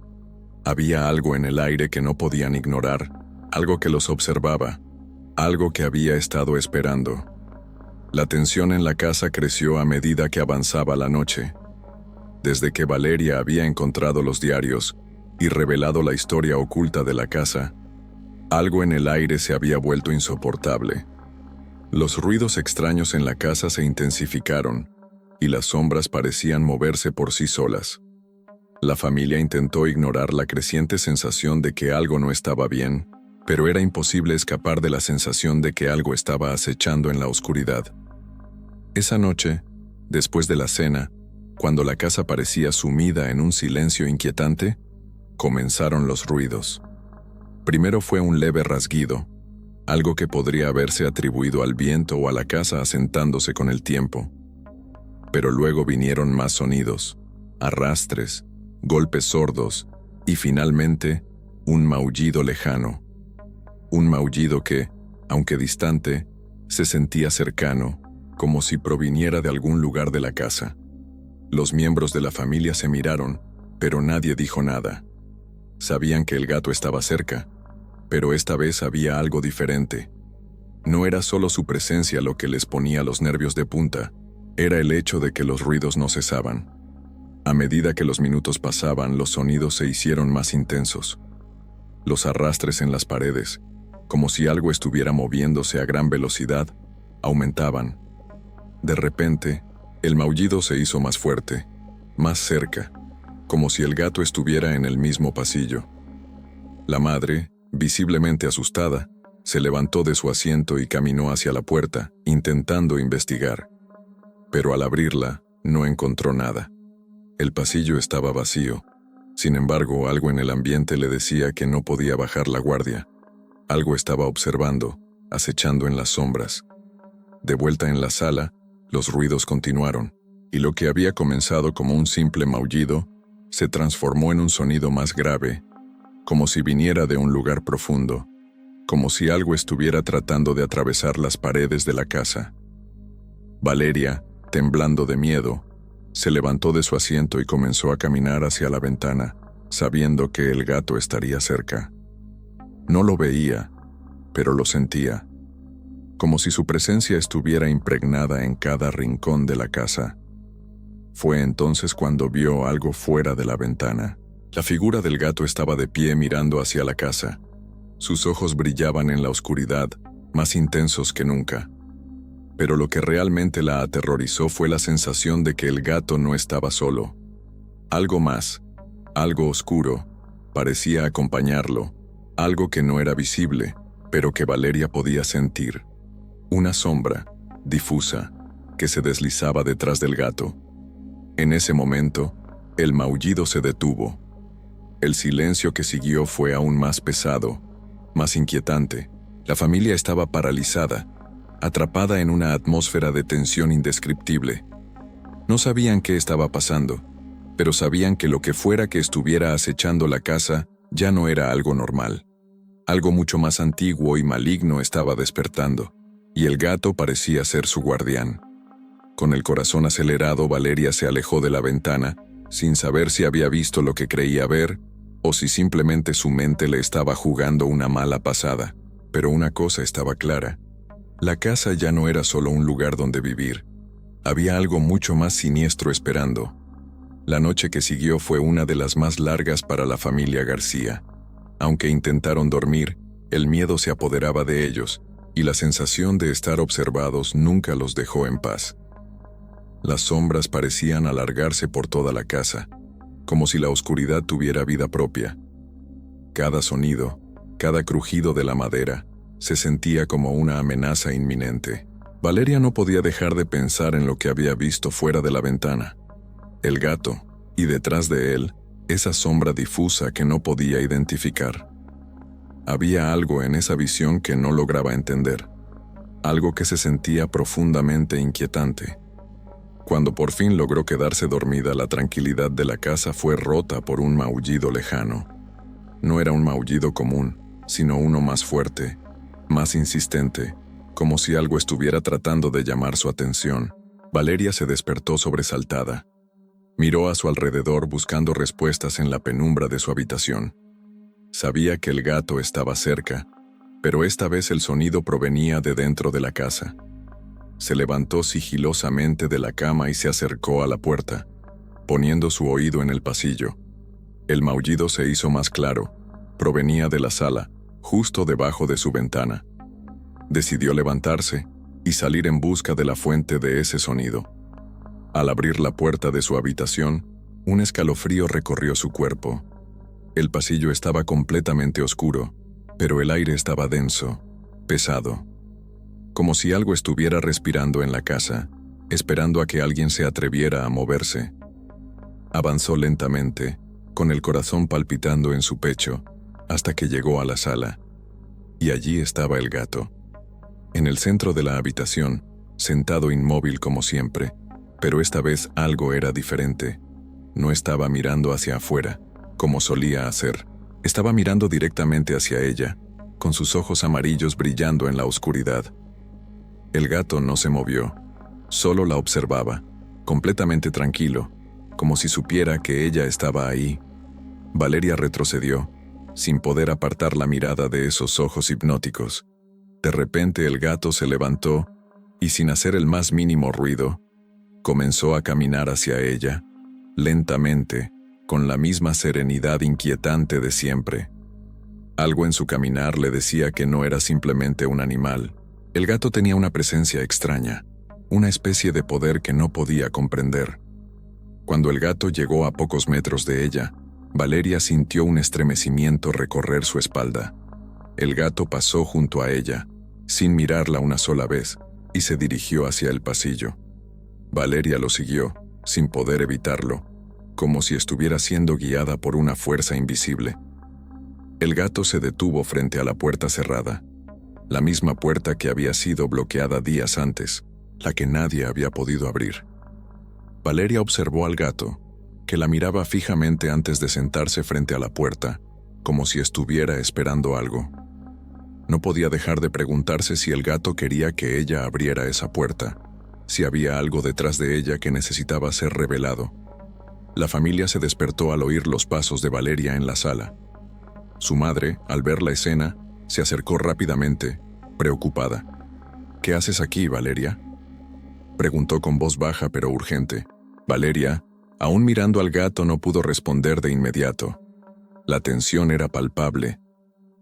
Había algo en el aire que no podían ignorar, algo que los observaba, algo que había estado esperando. La tensión en la casa creció a medida que avanzaba la noche. Desde que Valeria había encontrado los diarios y revelado la historia oculta de la casa, algo en el aire se había vuelto insoportable. Los ruidos extraños en la casa se intensificaron, y las sombras parecían moverse por sí solas. La familia intentó ignorar la creciente sensación de que algo no estaba bien, pero era imposible escapar de la sensación de que algo estaba acechando en la oscuridad. Esa noche, después de la cena, cuando la casa parecía sumida en un silencio inquietante, comenzaron los ruidos. Primero fue un leve rasguido, algo que podría haberse atribuido al viento o a la casa asentándose con el tiempo. Pero luego vinieron más sonidos, arrastres, golpes sordos y finalmente un maullido lejano. Un maullido que, aunque distante, se sentía cercano, como si proviniera de algún lugar de la casa. Los miembros de la familia se miraron, pero nadie dijo nada. Sabían que el gato estaba cerca, Pero esta vez había algo diferente. No era solo su presencia lo que les ponía los nervios de punta, era el hecho de que los ruidos no cesaban. A medida que los minutos pasaban, los sonidos se hicieron más intensos. Los arrastres en las paredes, como si algo estuviera moviéndose a gran velocidad, aumentaban. De repente, el maullido se hizo más fuerte, más cerca, como si el gato estuviera en el mismo pasillo. La madre, visiblemente asustada, se levantó de su asiento y caminó hacia la puerta, intentando investigar. Pero al abrirla, no encontró nada. El pasillo estaba vacío. Sin embargo, algo en el ambiente le decía que no podía bajar la guardia. Algo estaba observando, acechando en las sombras. De vuelta en la sala, los ruidos continuaron, y lo que había comenzado como un simple maullido, se transformó en un sonido más grave, como si viniera de un lugar profundo, como si algo estuviera tratando de atravesar las paredes de la casa. Valeria, temblando de miedo, se levantó de su asiento y comenzó a caminar hacia la ventana, sabiendo que el gato estaría cerca. No lo veía, pero lo sentía, como si su presencia estuviera impregnada en cada rincón de la casa. Fue entonces cuando vio algo fuera de la ventana. La figura del gato estaba de pie mirando hacia la casa. Sus ojos brillaban en la oscuridad, más intensos que nunca. Pero lo que realmente la aterrorizó fue la sensación de que el gato no estaba solo. Algo más, algo oscuro, parecía acompañarlo, algo que no era visible, pero que Valeria podía sentir. Una sombra, difusa, que se deslizaba detrás del gato. En ese momento, el maullido se detuvo. El silencio que siguió fue aún más pesado, más inquietante. La familia estaba paralizada, atrapada en una atmósfera de tensión indescriptible. No sabían qué estaba pasando, pero sabían que lo que fuera que estuviera acechando la casa ya no era algo normal. Algo mucho más antiguo y maligno estaba despertando, y el gato parecía ser su guardián. Con el corazón acelerado, Valeria se alejó de la ventana, sin saber si había visto lo que creía ver, o si simplemente su mente le estaba jugando una mala pasada. Pero una cosa estaba clara. La casa ya no era solo un lugar donde vivir. Había algo mucho más siniestro esperando. La noche que siguió fue una de las más largas para la familia García. Aunque intentaron dormir, el miedo se apoderaba de ellos, y la sensación de estar observados nunca los dejó en paz. Las sombras parecían alargarse por toda la casa, como si la oscuridad tuviera vida propia. Cada sonido, cada crujido de la madera, se sentía como una amenaza inminente. Valeria no podía dejar de pensar en lo que había visto fuera de la ventana. El gato, y detrás de él, esa sombra difusa que no podía identificar. Había algo en esa visión que no lograba entender, algo que se sentía profundamente inquietante. Cuando por fin logró quedarse dormida, la tranquilidad de la casa fue rota por un maullido lejano. No era un maullido común, sino uno más fuerte, más insistente, como si algo estuviera tratando de llamar su atención. Valeria se despertó sobresaltada. Miró a su alrededor buscando respuestas en la penumbra de su habitación. Sabía que el gato estaba cerca, pero esta vez el sonido provenía de dentro de la casa. Se levantó sigilosamente de la cama y se acercó a la puerta, poniendo su oído en el pasillo. El maullido se hizo más claro. Provenía de la sala, justo debajo de su ventana. Decidió levantarse y salir en busca de la fuente de ese sonido. Al abrir la puerta de su habitación, un escalofrío recorrió su cuerpo. El pasillo estaba completamente oscuro, pero el aire estaba denso, pesado, como si algo estuviera respirando en la casa, esperando a que alguien se atreviera a moverse. Avanzó lentamente, con el corazón palpitando en su pecho, hasta que llegó a la sala. Y allí estaba el gato. En el centro de la habitación, sentado inmóvil como siempre, pero esta vez algo era diferente. No estaba mirando hacia afuera, como solía hacer. Estaba mirando directamente hacia ella, con sus ojos amarillos brillando en la oscuridad. El gato no se movió, solo la observaba, completamente tranquilo, como si supiera que ella estaba ahí. Valeria retrocedió, sin poder apartar la mirada de esos ojos hipnóticos. De repente el gato se levantó y, sin hacer el más mínimo ruido, comenzó a caminar hacia ella, lentamente, con la misma serenidad inquietante de siempre. Algo en su caminar le decía que no era simplemente un animal. El gato tenía una presencia extraña, una especie de poder que no podía comprender. Cuando el gato llegó a pocos metros de ella, Valeria sintió un estremecimiento recorrer su espalda. El gato pasó junto a ella, sin mirarla una sola vez, y se dirigió hacia el pasillo. Valeria lo siguió, sin poder evitarlo, como si estuviera siendo guiada por una fuerza invisible. El gato se detuvo frente a la puerta cerrada, la misma puerta que había sido bloqueada días antes, la que nadie había podido abrir. Valeria observó al gato, que la miraba fijamente antes de sentarse frente a la puerta, como si estuviera esperando algo. No podía dejar de preguntarse si el gato quería que ella abriera esa puerta, si había algo detrás de ella que necesitaba ser revelado. La familia se despertó al oír los pasos de Valeria en la sala. Su madre, al ver la escena, se acercó rápidamente, preocupada. «¿Qué haces aquí, Valeria?», preguntó con voz baja pero urgente. Valeria, aún mirando al gato, no pudo responder de inmediato. La tensión era palpable.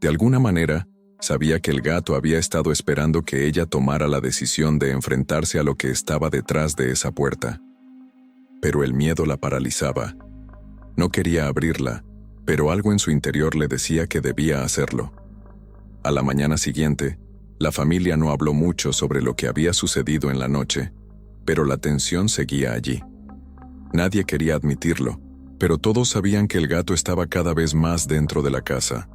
De alguna manera, sabía que el gato había estado esperando que ella tomara la decisión de enfrentarse a lo que estaba detrás de esa puerta. Pero el miedo la paralizaba. No quería abrirla, pero algo en su interior le decía que debía hacerlo. A la mañana siguiente, la familia no habló mucho sobre lo que había sucedido en la noche, pero la tensión seguía allí. Nadie quería admitirlo, pero todos sabían que el gato estaba cada vez más dentro de la casa.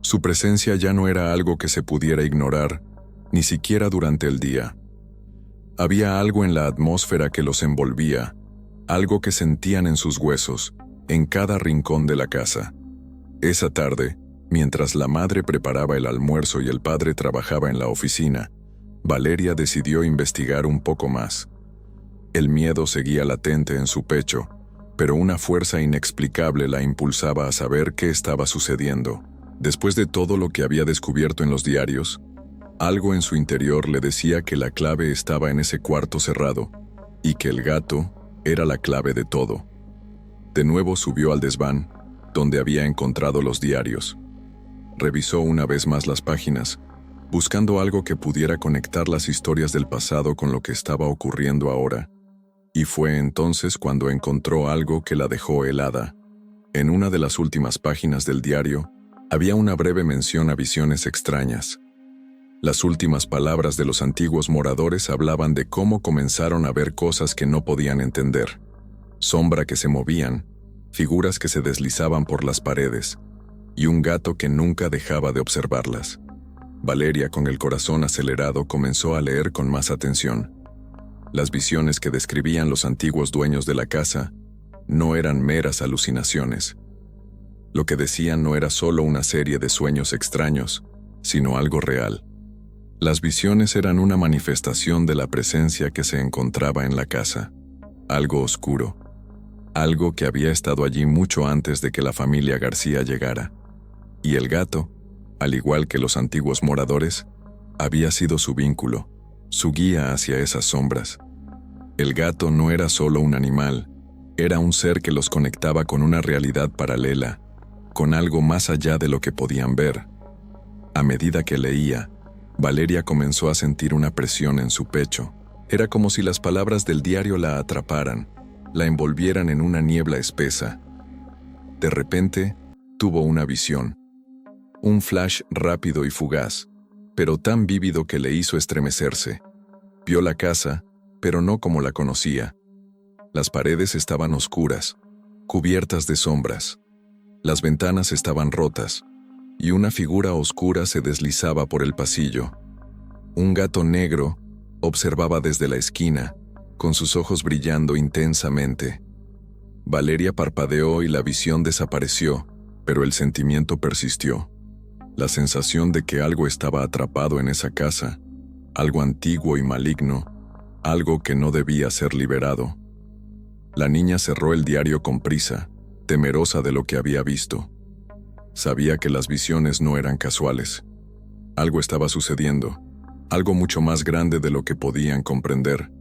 Su presencia ya no era algo que se pudiera ignorar, ni siquiera durante el día. Había algo en la atmósfera que los envolvía, algo que sentían en sus huesos, en cada rincón de la casa. Esa tarde, mientras la madre preparaba el almuerzo y el padre trabajaba en la oficina, Valeria decidió investigar un poco más. El miedo seguía latente en su pecho, pero una fuerza inexplicable la impulsaba a saber qué estaba sucediendo. Después de todo lo que había descubierto en los diarios, algo en su interior le decía que la clave estaba en ese cuarto cerrado, y que el gato era la clave de todo. De nuevo subió al desván, donde había encontrado los diarios. Revisó una vez más las páginas, buscando algo que pudiera conectar las historias del pasado con lo que estaba ocurriendo ahora. Y fue entonces cuando encontró algo que la dejó helada. En una de las últimas páginas del diario, había una breve mención a visiones extrañas. Las últimas palabras de los antiguos moradores hablaban de cómo comenzaron a ver cosas que no podían entender. Sombras que se movían, figuras que se deslizaban por las paredes, y un gato que nunca dejaba de observarlas. Valeria, con el corazón acelerado, comenzó a leer con más atención. Las visiones que describían los antiguos dueños de la casa no eran meras alucinaciones. Lo que decían no era solo una serie de sueños extraños, sino algo real. Las visiones eran una manifestación de la presencia que se encontraba en la casa, algo oscuro, algo que había estado allí mucho antes de que la familia García llegara. Y el gato, al igual que los antiguos moradores, había sido su vínculo, su guía hacia esas sombras. El gato no era solo un animal, era un ser que los conectaba con una realidad paralela, con algo más allá de lo que podían ver. A medida que leía, Valeria comenzó a sentir una presión en su pecho. Era como si las palabras del diario la atraparan, la envolvieran en una niebla espesa. De repente, tuvo una visión. Un flash rápido y fugaz, pero tan vívido que le hizo estremecerse. Vio la casa, pero no como la conocía. Las paredes estaban oscuras, cubiertas de sombras. Las ventanas estaban rotas, y una figura oscura se deslizaba por el pasillo. Un gato negro observaba desde la esquina, con sus ojos brillando intensamente. Valeria parpadeó y la visión desapareció, pero el sentimiento persistió. La sensación de que algo estaba atrapado en esa casa, algo antiguo y maligno, algo que no debía ser liberado. La niña cerró el diario con prisa, temerosa de lo que había visto. Sabía que las visiones no eran casuales. Algo estaba sucediendo, algo mucho más grande de lo que podían comprender.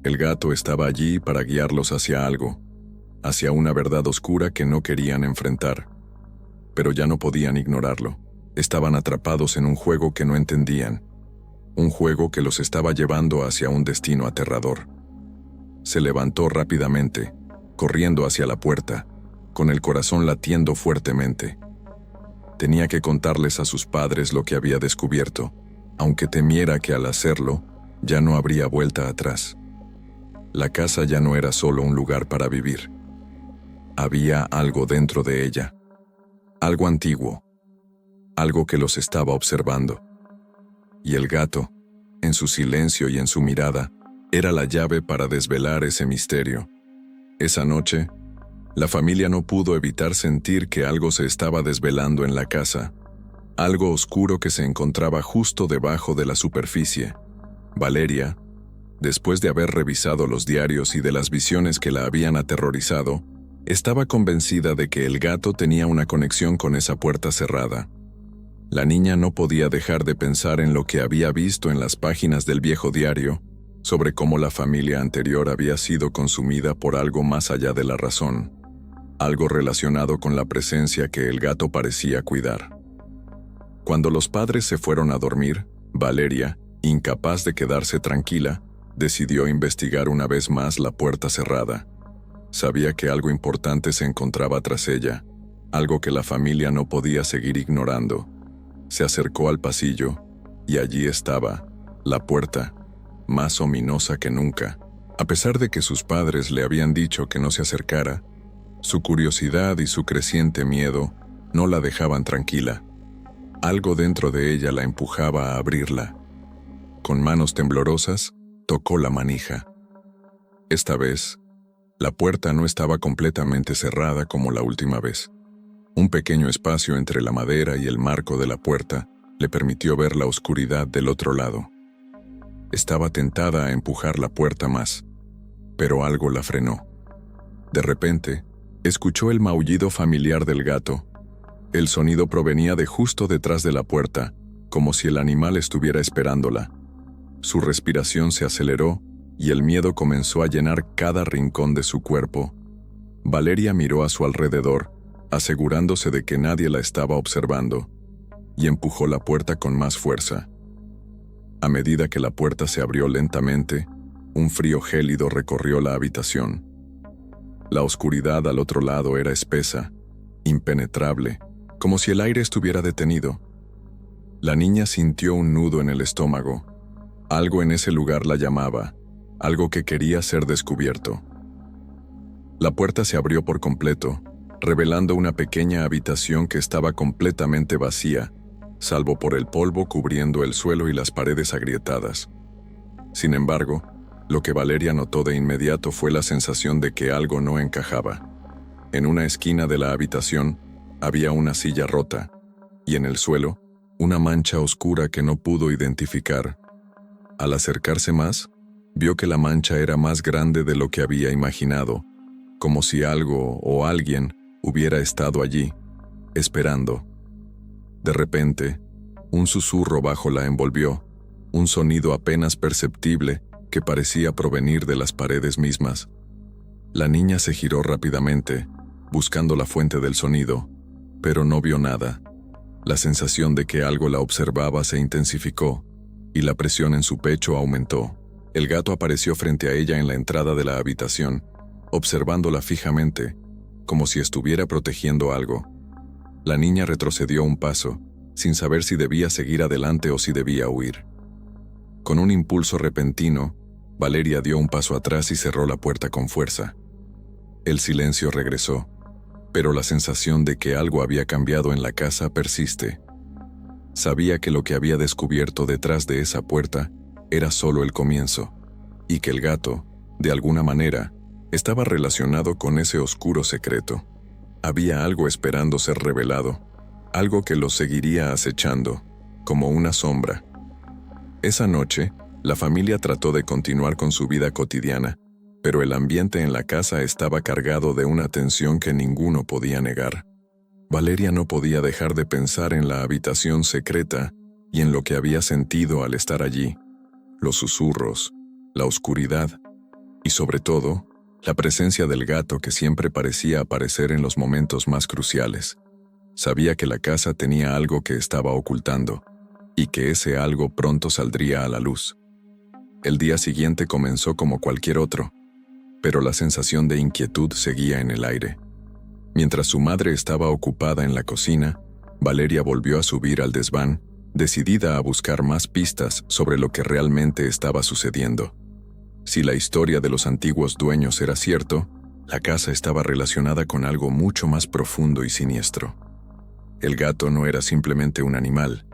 El gato estaba allí para guiarlos hacia algo, hacia una verdad oscura que no querían enfrentar. Pero ya no podían ignorarlo. Estaban atrapados en un juego que no entendían, un juego que los estaba llevando hacia un destino aterrador. Se levantó rápidamente, corriendo hacia la puerta, con el corazón latiendo fuertemente. Tenía que contarles a sus padres lo que había descubierto, aunque temiera que al hacerlo, ya no habría vuelta atrás. La casa ya no era solo un lugar para vivir. Había algo dentro de ella, algo antiguo, algo que los estaba observando. Y el gato, en su silencio y en su mirada, era la llave para desvelar ese misterio. Esa noche, la familia no pudo evitar sentir que algo se estaba desvelando en la casa, algo oscuro que se encontraba justo debajo de la superficie. Valeria, después de haber revisado los diarios y de las visiones que la habían aterrorizado, estaba convencida de que el gato tenía una conexión con esa puerta cerrada. La niña no podía dejar de pensar en lo que había visto en las páginas del viejo diario, sobre cómo la familia anterior había sido consumida por algo más allá de la razón, algo relacionado con la presencia que el gato parecía cuidar. Cuando los padres se fueron a dormir, Valeria, incapaz de quedarse tranquila, decidió investigar una vez más la puerta cerrada. Sabía que algo importante se encontraba tras ella, algo que la familia no podía seguir ignorando. Se acercó al pasillo, y allí estaba, la puerta, más ominosa que nunca. A pesar de que sus padres le habían dicho que no se acercara, su curiosidad y su creciente miedo no la dejaban tranquila. Algo dentro de ella la empujaba a abrirla. Con manos temblorosas, tocó la manija. Esta vez, la puerta no estaba completamente cerrada como la última vez. Un pequeño espacio entre la madera y el marco de la puerta le permitió ver la oscuridad del otro lado. Estaba tentada a empujar la puerta más, pero algo la frenó. De repente, escuchó el maullido familiar del gato. El sonido provenía de justo detrás de la puerta, como si el animal estuviera esperándola. Su respiración se aceleró y el miedo comenzó a llenar cada rincón de su cuerpo. Valeria miró a su alrededor, asegurándose de que nadie la estaba observando, y empujó la puerta con más fuerza. A medida que la puerta se abrió lentamente, un frío gélido recorrió la habitación. La oscuridad al otro lado era espesa, impenetrable, como si el aire estuviera detenido. La niña sintió un nudo en el estómago. Algo en ese lugar la llamaba, algo que quería ser descubierto. La puerta se abrió por completo, revelando una pequeña habitación que estaba completamente vacía, salvo por el polvo cubriendo el suelo y las paredes agrietadas. Sin embargo, lo que Valeria notó de inmediato fue la sensación de que algo no encajaba. En una esquina de la habitación había una silla rota, y en el suelo, una mancha oscura que no pudo identificar. Al acercarse más, vio que la mancha era más grande de lo que había imaginado, como si algo o alguien hubiera estado allí, esperando. De repente, un susurro bajo la envolvió, un sonido apenas perceptible que parecía provenir de las paredes mismas. La niña se giró rápidamente, buscando la fuente del sonido, pero no vio nada. La sensación de que algo la observaba se intensificó, y la presión en su pecho aumentó. El gato apareció frente a ella en la entrada de la habitación, observándola fijamente, como si estuviera protegiendo algo. La niña retrocedió un paso, sin saber si debía seguir adelante o si debía huir. Con un impulso repentino, Valeria dio un paso atrás y cerró la puerta con fuerza. El silencio regresó, pero la sensación de que algo había cambiado en la casa persiste. Sabía que lo que había descubierto detrás de esa puerta era solo el comienzo, y que el gato, de alguna manera, estaba relacionado con ese oscuro secreto. Había algo esperando ser revelado, algo que lo seguiría acechando, como una sombra. Esa noche, la familia trató de continuar con su vida cotidiana, pero el ambiente en la casa estaba cargado de una tensión que ninguno podía negar. Valeria no podía dejar de pensar en la habitación secreta y en lo que había sentido al estar allí, los susurros, la oscuridad y sobre todo, la presencia del gato que siempre parecía aparecer en los momentos más cruciales. Sabía que la casa tenía algo que estaba ocultando y que ese algo pronto saldría a la luz. El día siguiente comenzó como cualquier otro, pero la sensación de inquietud seguía en el aire. Mientras su madre estaba ocupada en la cocina, Valeria volvió a subir al desván, decidida a buscar más pistas sobre lo que realmente estaba sucediendo. Si la historia de los antiguos dueños era cierto, la casa estaba relacionada con algo mucho más profundo y siniestro. El gato no era simplemente un animal,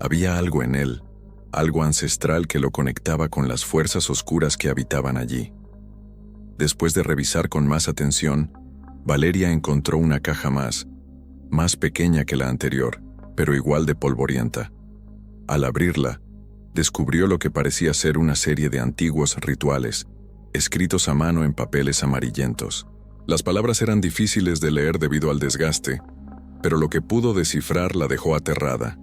había algo en él, algo ancestral que lo conectaba con las fuerzas oscuras que habitaban allí. Después de revisar con más atención, Valeria encontró una caja más pequeña que la anterior, pero igual de polvorienta. Al abrirla, descubrió lo que parecía ser una serie de antiguos rituales, escritos a mano en papeles amarillentos. Las palabras eran difíciles de leer debido al desgaste, pero lo que pudo descifrar la dejó aterrada.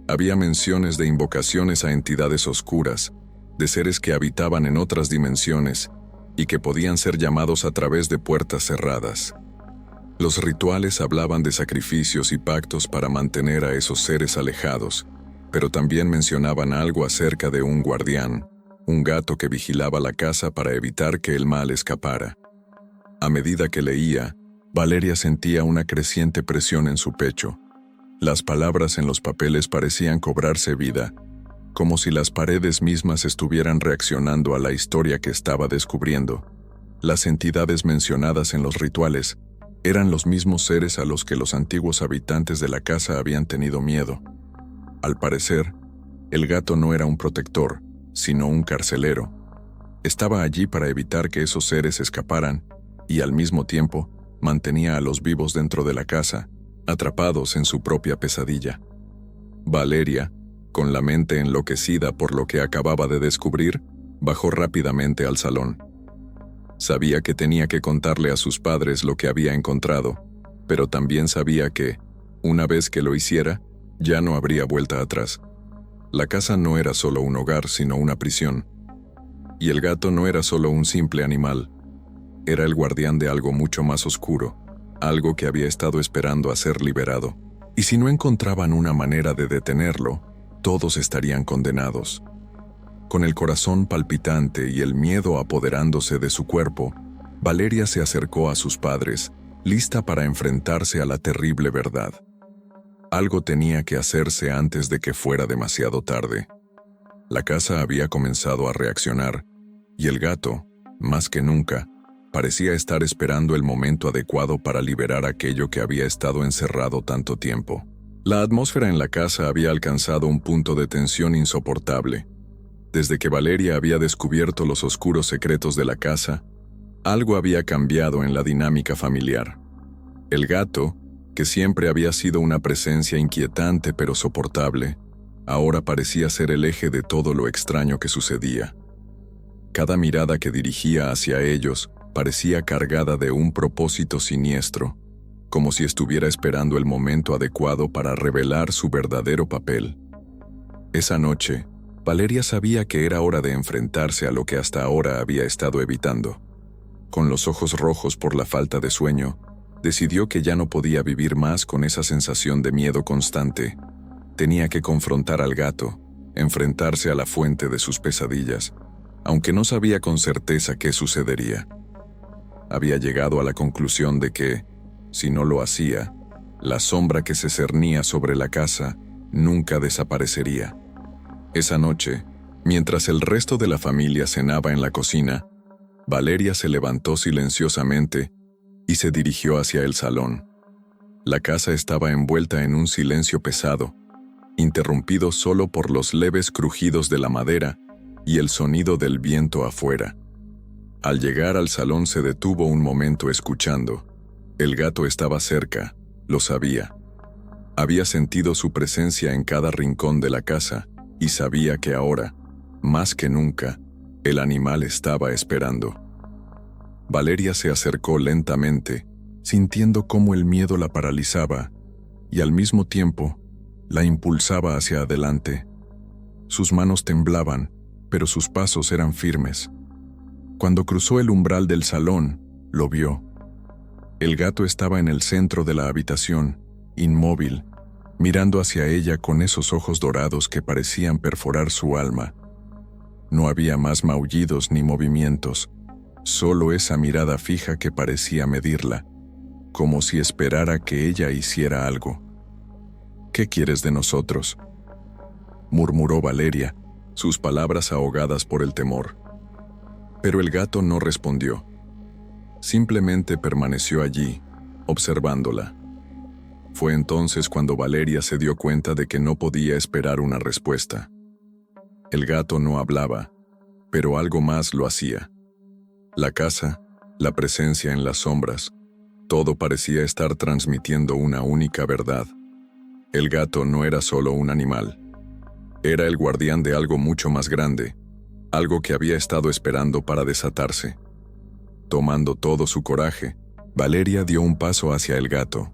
Había menciones de invocaciones a entidades oscuras, de seres que habitaban en otras dimensiones y que podían ser llamados a través de puertas cerradas. Los rituales hablaban de sacrificios y pactos para mantener a esos seres alejados, pero también mencionaban algo acerca de un guardián, un gato que vigilaba la casa para evitar que el mal escapara. A medida que leía, Valeria sentía una creciente presión en su pecho. Las palabras en los papeles parecían cobrarse vida, como si las paredes mismas estuvieran reaccionando a la historia que estaba descubriendo. Las entidades mencionadas en los rituales eran los mismos seres a los que los antiguos habitantes de la casa habían tenido miedo. Al parecer, el gato no era un protector, sino un carcelero. Estaba allí para evitar que esos seres escaparan y, al mismo tiempo, mantenía a los vivos dentro de la casa, atrapados en su propia pesadilla. Valeria, con la mente enloquecida por lo que acababa de descubrir, bajó rápidamente al salón. Sabía que tenía que contarle a sus padres lo que había encontrado, pero también sabía que, una vez que lo hiciera, ya no habría vuelta atrás. La casa no era solo un hogar, sino una prisión. Y el gato no era solo un simple animal. Era el guardián de algo mucho más oscuro, algo que había estado esperando a ser liberado. Y si no encontraban una manera de detenerlo, todos estarían condenados. Con el corazón palpitante y el miedo apoderándose de su cuerpo, Valeria se acercó a sus padres, lista para enfrentarse a la terrible verdad. Algo tenía que hacerse antes de que fuera demasiado tarde. La casa había comenzado a reaccionar, y el gato, más que nunca, parecía estar esperando el momento adecuado para liberar aquello que había estado encerrado tanto tiempo. La atmósfera en la casa había alcanzado un punto de tensión insoportable. Desde que Valeria había descubierto los oscuros secretos de la casa, algo había cambiado en la dinámica familiar. El gato, que siempre había sido una presencia inquietante pero soportable, ahora parecía ser el eje de todo lo extraño que sucedía. Cada mirada que dirigía hacia ellos parecía cargada de un propósito siniestro, como si estuviera esperando el momento adecuado para revelar su verdadero papel. Esa noche, Valeria sabía que era hora de enfrentarse a lo que hasta ahora había estado evitando. Con los ojos rojos por la falta de sueño, decidió que ya no podía vivir más con esa sensación de miedo constante. Tenía que confrontar al gato, enfrentarse a la fuente de sus pesadillas, aunque no sabía con certeza qué sucedería. Había llegado a la conclusión de que, si no lo hacía, la sombra que se cernía sobre la casa nunca desaparecería. Esa noche, mientras el resto de la familia cenaba en la cocina, Valeria se levantó silenciosamente y se dirigió hacia el salón. La casa estaba envuelta en un silencio pesado, interrumpido solo por los leves crujidos de la madera y el sonido del viento afuera. Al llegar al salón se detuvo un momento escuchando. El gato estaba cerca, lo sabía. Había sentido su presencia en cada rincón de la casa y sabía que ahora, más que nunca, el animal estaba esperando. Valeria se acercó lentamente, sintiendo cómo el miedo la paralizaba y al mismo tiempo la impulsaba hacia adelante. Sus manos temblaban, pero sus pasos eran firmes. Cuando cruzó el umbral del salón, lo vio. El gato estaba en el centro de la habitación, inmóvil, mirando hacia ella con esos ojos dorados que parecían perforar su alma. No había más maullidos ni movimientos, solo esa mirada fija que parecía medirla, como si esperara que ella hiciera algo. «¿Qué quieres de nosotros?», murmuró Valeria, sus palabras ahogadas por el temor. Pero el gato no respondió. Simplemente permaneció allí, observándola. Fue entonces cuando Valeria se dio cuenta de que no podía esperar una respuesta. El gato no hablaba, pero algo más lo hacía. La casa, la presencia en las sombras, todo parecía estar transmitiendo una única verdad. El gato no era solo un animal. Era el guardián de algo mucho más grande, algo que había estado esperando para desatarse. Tomando todo su coraje, Valeria dio un paso hacia el gato.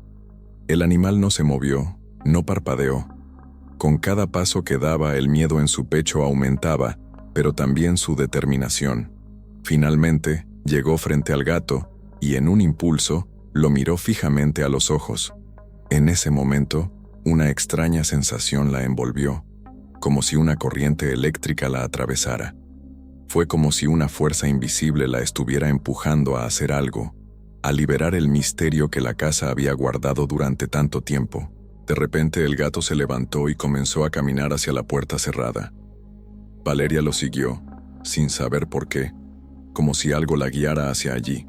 El animal no se movió, no parpadeó. Con cada paso que daba, el miedo en su pecho aumentaba, pero también su determinación. Finalmente, llegó frente al gato y, en un impulso, lo miró fijamente a los ojos. En ese momento, una extraña sensación la envolvió, como si una corriente eléctrica la atravesara. Fue como si una fuerza invisible la estuviera empujando a hacer algo, a liberar el misterio que la casa había guardado durante tanto tiempo. De repente el gato se levantó y comenzó a caminar hacia la puerta cerrada. Valeria lo siguió, sin saber por qué, como si algo la guiara hacia allí.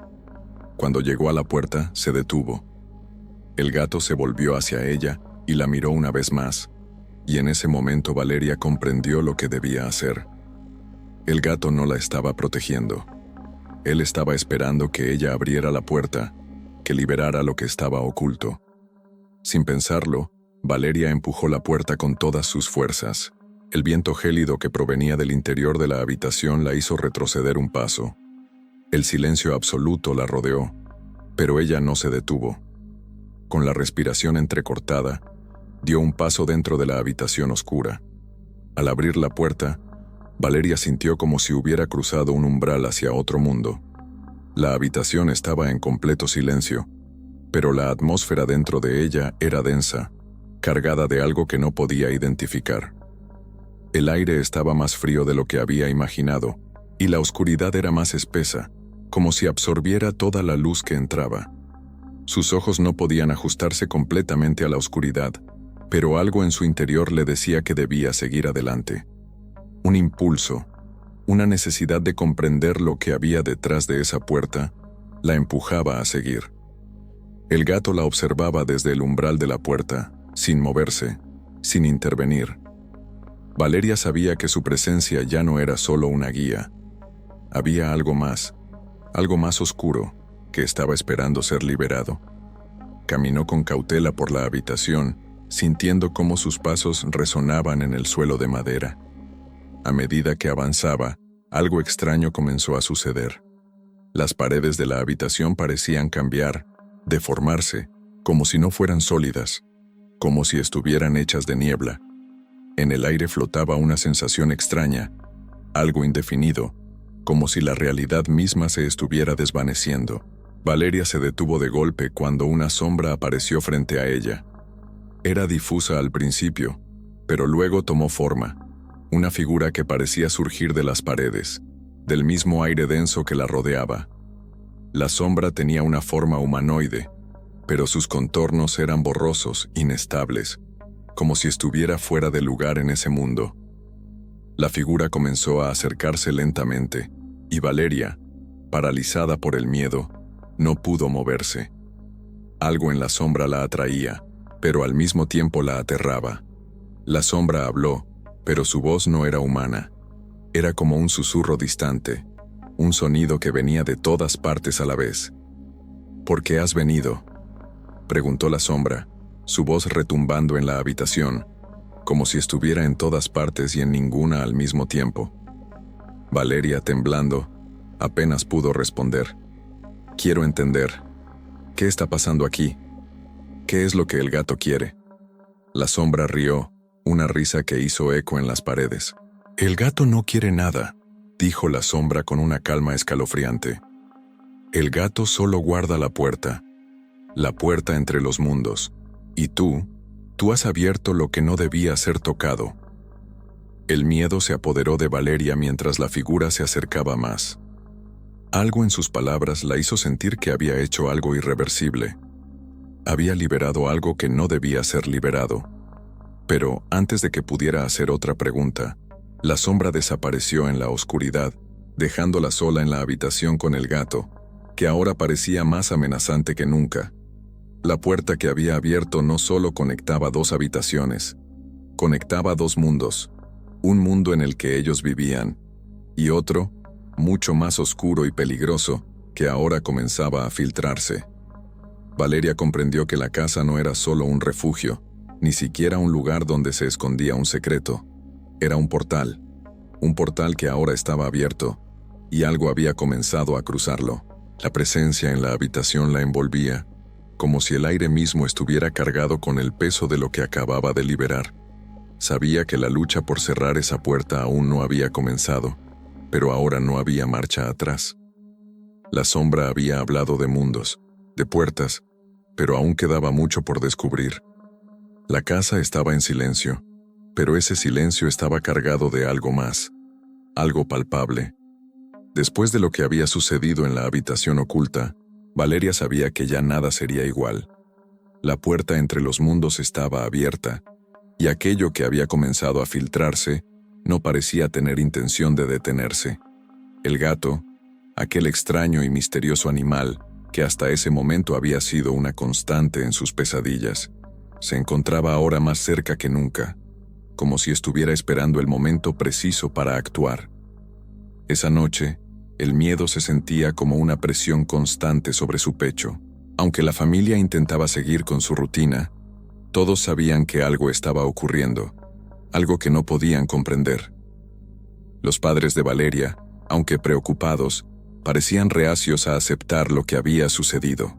Cuando llegó a la puerta, se detuvo. El gato se volvió hacia ella y la miró una vez más, y en ese momento Valeria comprendió lo que debía hacer. El gato no la estaba protegiendo. Él estaba esperando que ella abriera la puerta, que liberara lo que estaba oculto. Sin pensarlo, Valeria empujó la puerta con todas sus fuerzas. El viento gélido que provenía del interior de la habitación la hizo retroceder un paso. El silencio absoluto la rodeó, pero ella no se detuvo. Con la respiración entrecortada, dio un paso dentro de la habitación oscura. Al abrir la puerta, Valeria sintió como si hubiera cruzado un umbral hacia otro mundo. La habitación estaba en completo silencio, pero la atmósfera dentro de ella era densa, cargada de algo que no podía identificar. El aire estaba más frío de lo que había imaginado, y la oscuridad era más espesa, como si absorbiera toda la luz que entraba. Sus ojos no podían ajustarse completamente a la oscuridad, pero algo en su interior le decía que debía seguir adelante. Un impulso, una necesidad de comprender lo que había detrás de esa puerta, la empujaba a seguir. El gato la observaba desde el umbral de la puerta, sin moverse, sin intervenir. Valeria sabía que su presencia ya no era solo una guía. Había algo más oscuro, que estaba esperando ser liberado. Caminó con cautela por la habitación, sintiendo cómo sus pasos resonaban en el suelo de madera. A medida que avanzaba, algo extraño comenzó a suceder. Las paredes de la habitación parecían cambiar, deformarse, como si no fueran sólidas, como si estuvieran hechas de niebla. En el aire flotaba una sensación extraña, algo indefinido, como si la realidad misma se estuviera desvaneciendo. Valeria se detuvo de golpe cuando una sombra apareció frente a ella. Era difusa al principio, pero luego tomó forma. Una figura que parecía surgir de las paredes, del mismo aire denso que la rodeaba. La sombra tenía una forma humanoide, pero sus contornos eran borrosos, inestables, como si estuviera fuera de lugar en ese mundo. La figura comenzó a acercarse lentamente, y Valeria, paralizada por el miedo, no pudo moverse. Algo en la sombra la atraía, pero al mismo tiempo la aterraba. La sombra habló, pero su voz no era humana. Era como un susurro distante, un sonido que venía de todas partes a la vez. ¿Por qué has venido?, preguntó la sombra, su voz retumbando en la habitación, como si estuviera en todas partes y en ninguna al mismo tiempo. Valeria, temblando, apenas pudo responder. Quiero entender. ¿Qué está pasando aquí? ¿Qué es lo que el gato quiere? La sombra rió, una risa que hizo eco en las paredes. «El gato no quiere nada», dijo la sombra con una calma escalofriante. «El gato solo guarda la puerta entre los mundos, y tú has abierto lo que no debía ser tocado». El miedo se apoderó de Valeria mientras la figura se acercaba más. Algo en sus palabras la hizo sentir que había hecho algo irreversible. Había liberado algo que no debía ser liberado. Pero antes de que pudiera hacer otra pregunta, la sombra desapareció en la oscuridad, dejándola sola en la habitación con el gato, que ahora parecía más amenazante que nunca. La puerta que había abierto no solo conectaba dos habitaciones, conectaba dos mundos, un mundo en el que ellos vivían, y otro, mucho más oscuro y peligroso, que ahora comenzaba a filtrarse. Valeria comprendió que la casa no era solo un refugio, ni siquiera un lugar donde se escondía un secreto. Era un portal que ahora estaba abierto, y algo había comenzado a cruzarlo. La presencia en la habitación la envolvía, como si el aire mismo estuviera cargado con el peso de lo que acababa de liberar. Sabía que la lucha por cerrar esa puerta aún no había comenzado, pero ahora no había marcha atrás. La sombra había hablado de mundos, de puertas, pero aún quedaba mucho por descubrir. La casa estaba en silencio, pero ese silencio estaba cargado de algo más, algo palpable. Después de lo que había sucedido en la habitación oculta, Valeria sabía que ya nada sería igual. La puerta entre los mundos estaba abierta, y aquello que había comenzado a filtrarse no parecía tener intención de detenerse. El gato, aquel extraño y misterioso animal que hasta ese momento había sido una constante en sus pesadillas, se encontraba ahora más cerca que nunca, como si estuviera esperando el momento preciso para actuar. Esa noche, el miedo se sentía como una presión constante sobre su pecho. Aunque la familia intentaba seguir con su rutina, todos sabían que algo estaba ocurriendo, algo que no podían comprender. Los padres de Valeria, aunque preocupados, parecían reacios a aceptar lo que había sucedido.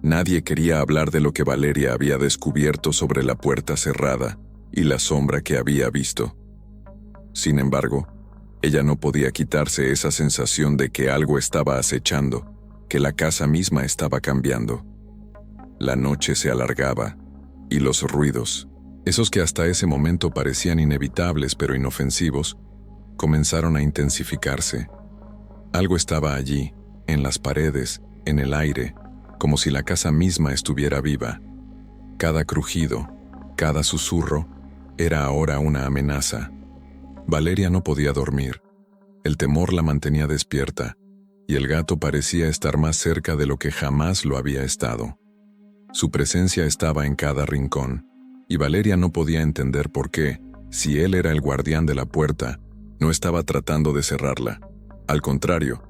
Nadie quería hablar de lo que Valeria había descubierto sobre la puerta cerrada y la sombra que había visto. Sin embargo, ella no podía quitarse esa sensación de que algo estaba acechando, que la casa misma estaba cambiando. La noche se alargaba, y los ruidos, esos que hasta ese momento parecían inevitables pero inofensivos, comenzaron a intensificarse. Algo estaba allí, en las paredes, en el aire, como si la casa misma estuviera viva. Cada crujido, cada susurro, era ahora una amenaza. Valeria no podía dormir. El temor la mantenía despierta, y el gato parecía estar más cerca de lo que jamás lo había estado. Su presencia estaba en cada rincón, y Valeria no podía entender por qué, si él era el guardián de la puerta, no estaba tratando de cerrarla. Al contrario,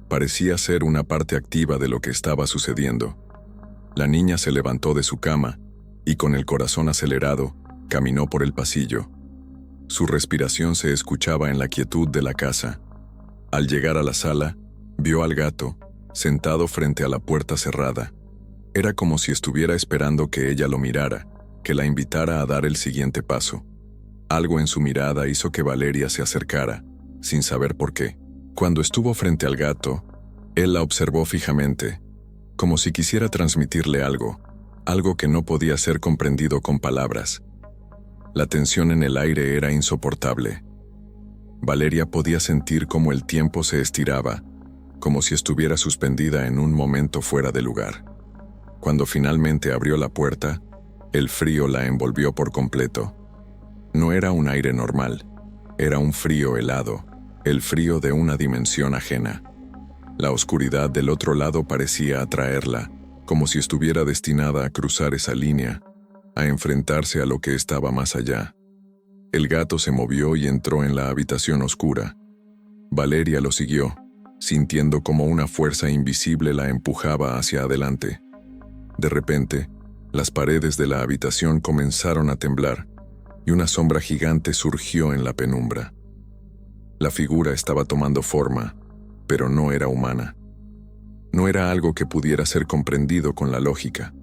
parecía ser una parte activa de lo que estaba sucediendo. La niña se levantó de su cama, y con el corazón acelerado, caminó por el pasillo. Su respiración se escuchaba en la quietud de la casa. Al llegar a la sala, vio al gato, sentado frente a la puerta cerrada. Era como si estuviera esperando que ella lo mirara, que la invitara a dar el siguiente paso. Algo en su mirada hizo que Valeria se acercara, sin saber por qué. Cuando estuvo frente al gato, él la observó fijamente, como si quisiera transmitirle algo, algo que no podía ser comprendido con palabras. La tensión en el aire era insoportable. Valeria podía sentir cómo el tiempo se estiraba, como si estuviera suspendida en un momento fuera de lugar. Cuando finalmente abrió la puerta, el frío la envolvió por completo. No era un aire normal, era un frío helado, el frío de una dimensión ajena. La oscuridad del otro lado parecía atraerla, como si estuviera destinada a cruzar esa línea, a enfrentarse a lo que estaba más allá. El gato se movió y entró en la habitación oscura. Valeria lo siguió, sintiendo como una fuerza invisible la empujaba hacia adelante. De repente, las paredes de la habitación comenzaron a temblar, y una sombra gigante surgió en la penumbra. La figura estaba tomando forma, pero no era humana. No era algo que pudiera ser comprendido con la lógica.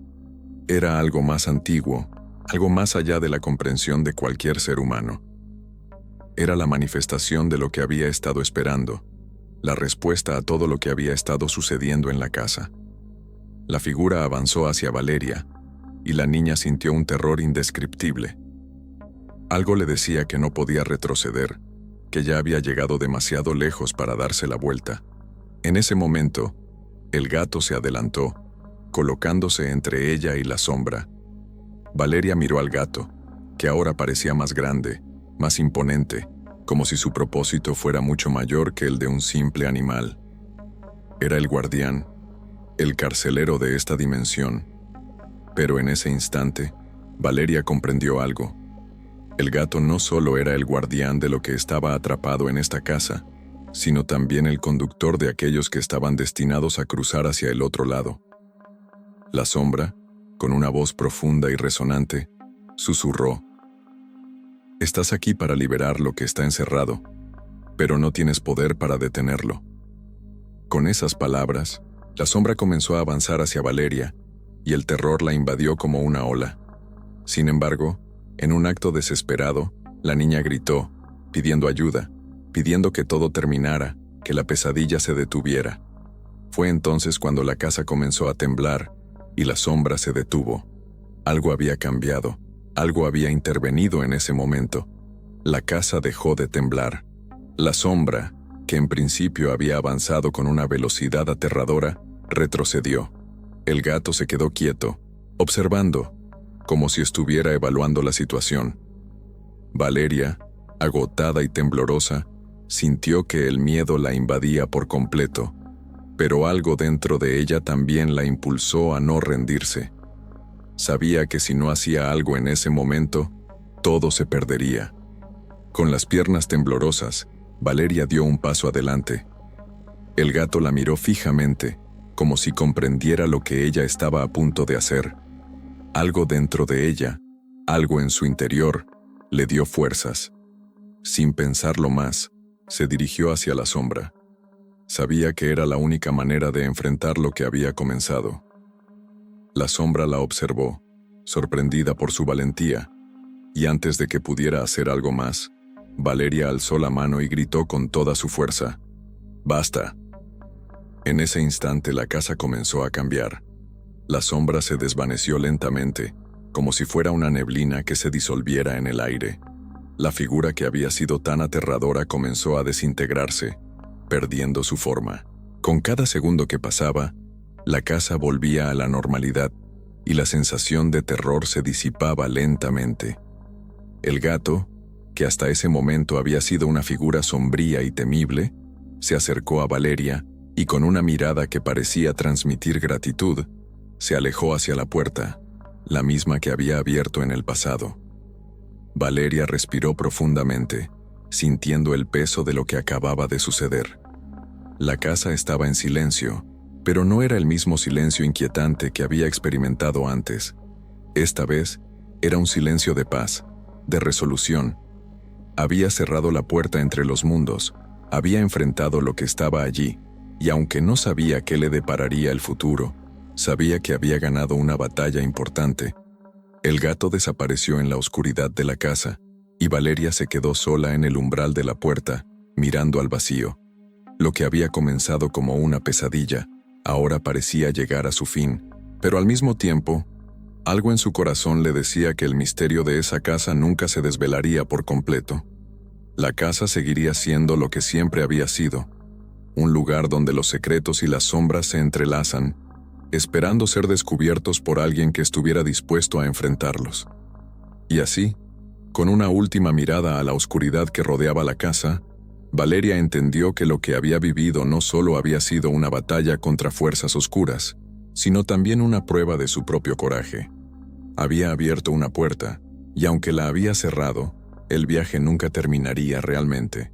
Era algo más antiguo, algo más allá de la comprensión de cualquier ser humano. Era la manifestación de lo que había estado esperando, la respuesta a todo lo que había estado sucediendo en la casa. La figura avanzó hacia Valeria, y la niña sintió un terror indescriptible. Algo le decía que no podía retroceder, que ya había llegado demasiado lejos para darse la vuelta. En ese momento, el gato se adelantó, colocándose entre ella y la sombra. Valeria miró al gato, que ahora parecía más grande, más imponente, como si su propósito fuera mucho mayor que el de un simple animal. Era el guardián, el carcelero de esta dimensión. Pero en ese instante, Valeria comprendió algo. El gato no solo era el guardián de lo que estaba atrapado en esta casa, sino también el conductor de aquellos que estaban destinados a cruzar hacia el otro lado. La sombra, con una voz profunda y resonante, susurró: «Estás aquí para liberar lo que está encerrado, pero no tienes poder para detenerlo». Con esas palabras, la sombra comenzó a avanzar hacia Valeria, y el terror la invadió como una ola. Sin embargo, en un acto desesperado, la niña gritó, pidiendo ayuda, pidiendo que todo terminara, que la pesadilla se detuviera. Fue entonces cuando la casa comenzó a temblar, y la sombra se detuvo. Algo había cambiado, algo había intervenido en ese momento. La casa dejó de temblar. La sombra, que en principio había avanzado con una velocidad aterradora, retrocedió. El gato se quedó quieto, observando, como si estuviera evaluando la situación. Valeria, agotada y temblorosa, sintió que el miedo la invadía por completo, pero algo dentro de ella también la impulsó a no rendirse. Sabía que si no hacía algo en ese momento, todo se perdería. Con las piernas temblorosas, Valeria dio un paso adelante. El gato la miró fijamente, como si comprendiera lo que ella estaba a punto de hacer. Algo dentro de ella, algo en su interior, le dio fuerzas. Sin pensarlo más, se dirigió hacia la sombra. Sabía que era la única manera de enfrentar lo que había comenzado. La sombra la observó, sorprendida por su valentía, y antes de que pudiera hacer algo más, Valeria alzó la mano y gritó con toda su fuerza: «¡Basta!». En ese instante la casa comenzó a cambiar. La sombra se desvaneció lentamente, como si fuera una neblina que se disolviera en el aire. La figura que había sido tan aterradora comenzó a desintegrarse, perdiendo su forma. Con cada segundo que pasaba, la casa volvía a la normalidad y la sensación de terror se disipaba lentamente. El gato, que hasta ese momento había sido una figura sombría y temible, se acercó a Valeria y con una mirada que parecía transmitir gratitud, se alejó hacia la puerta, la misma que había abierto en el pasado. Valeria respiró profundamente, sintiendo el peso de lo que acababa de suceder. La casa estaba en silencio, pero no era el mismo silencio inquietante que había experimentado antes. Esta vez, era un silencio de paz, de resolución. Había cerrado la puerta entre los mundos, había enfrentado lo que estaba allí, y aunque no sabía qué le depararía el futuro, sabía que había ganado una batalla importante. El gato desapareció en la oscuridad de la casa, y Valeria se quedó sola en el umbral de la puerta, mirando al vacío. Lo que había comenzado como una pesadilla, ahora parecía llegar a su fin, pero al mismo tiempo, algo en su corazón le decía que el misterio de esa casa nunca se desvelaría por completo. La casa seguiría siendo lo que siempre había sido, un lugar donde los secretos y las sombras se entrelazan, esperando ser descubiertos por alguien que estuviera dispuesto a enfrentarlos. Y así, con una última mirada a la oscuridad que rodeaba la casa, Valeria entendió que lo que había vivido no solo había sido una batalla contra fuerzas oscuras, sino también una prueba de su propio coraje. Había abierto una puerta, y aunque la había cerrado, el viaje nunca terminaría realmente.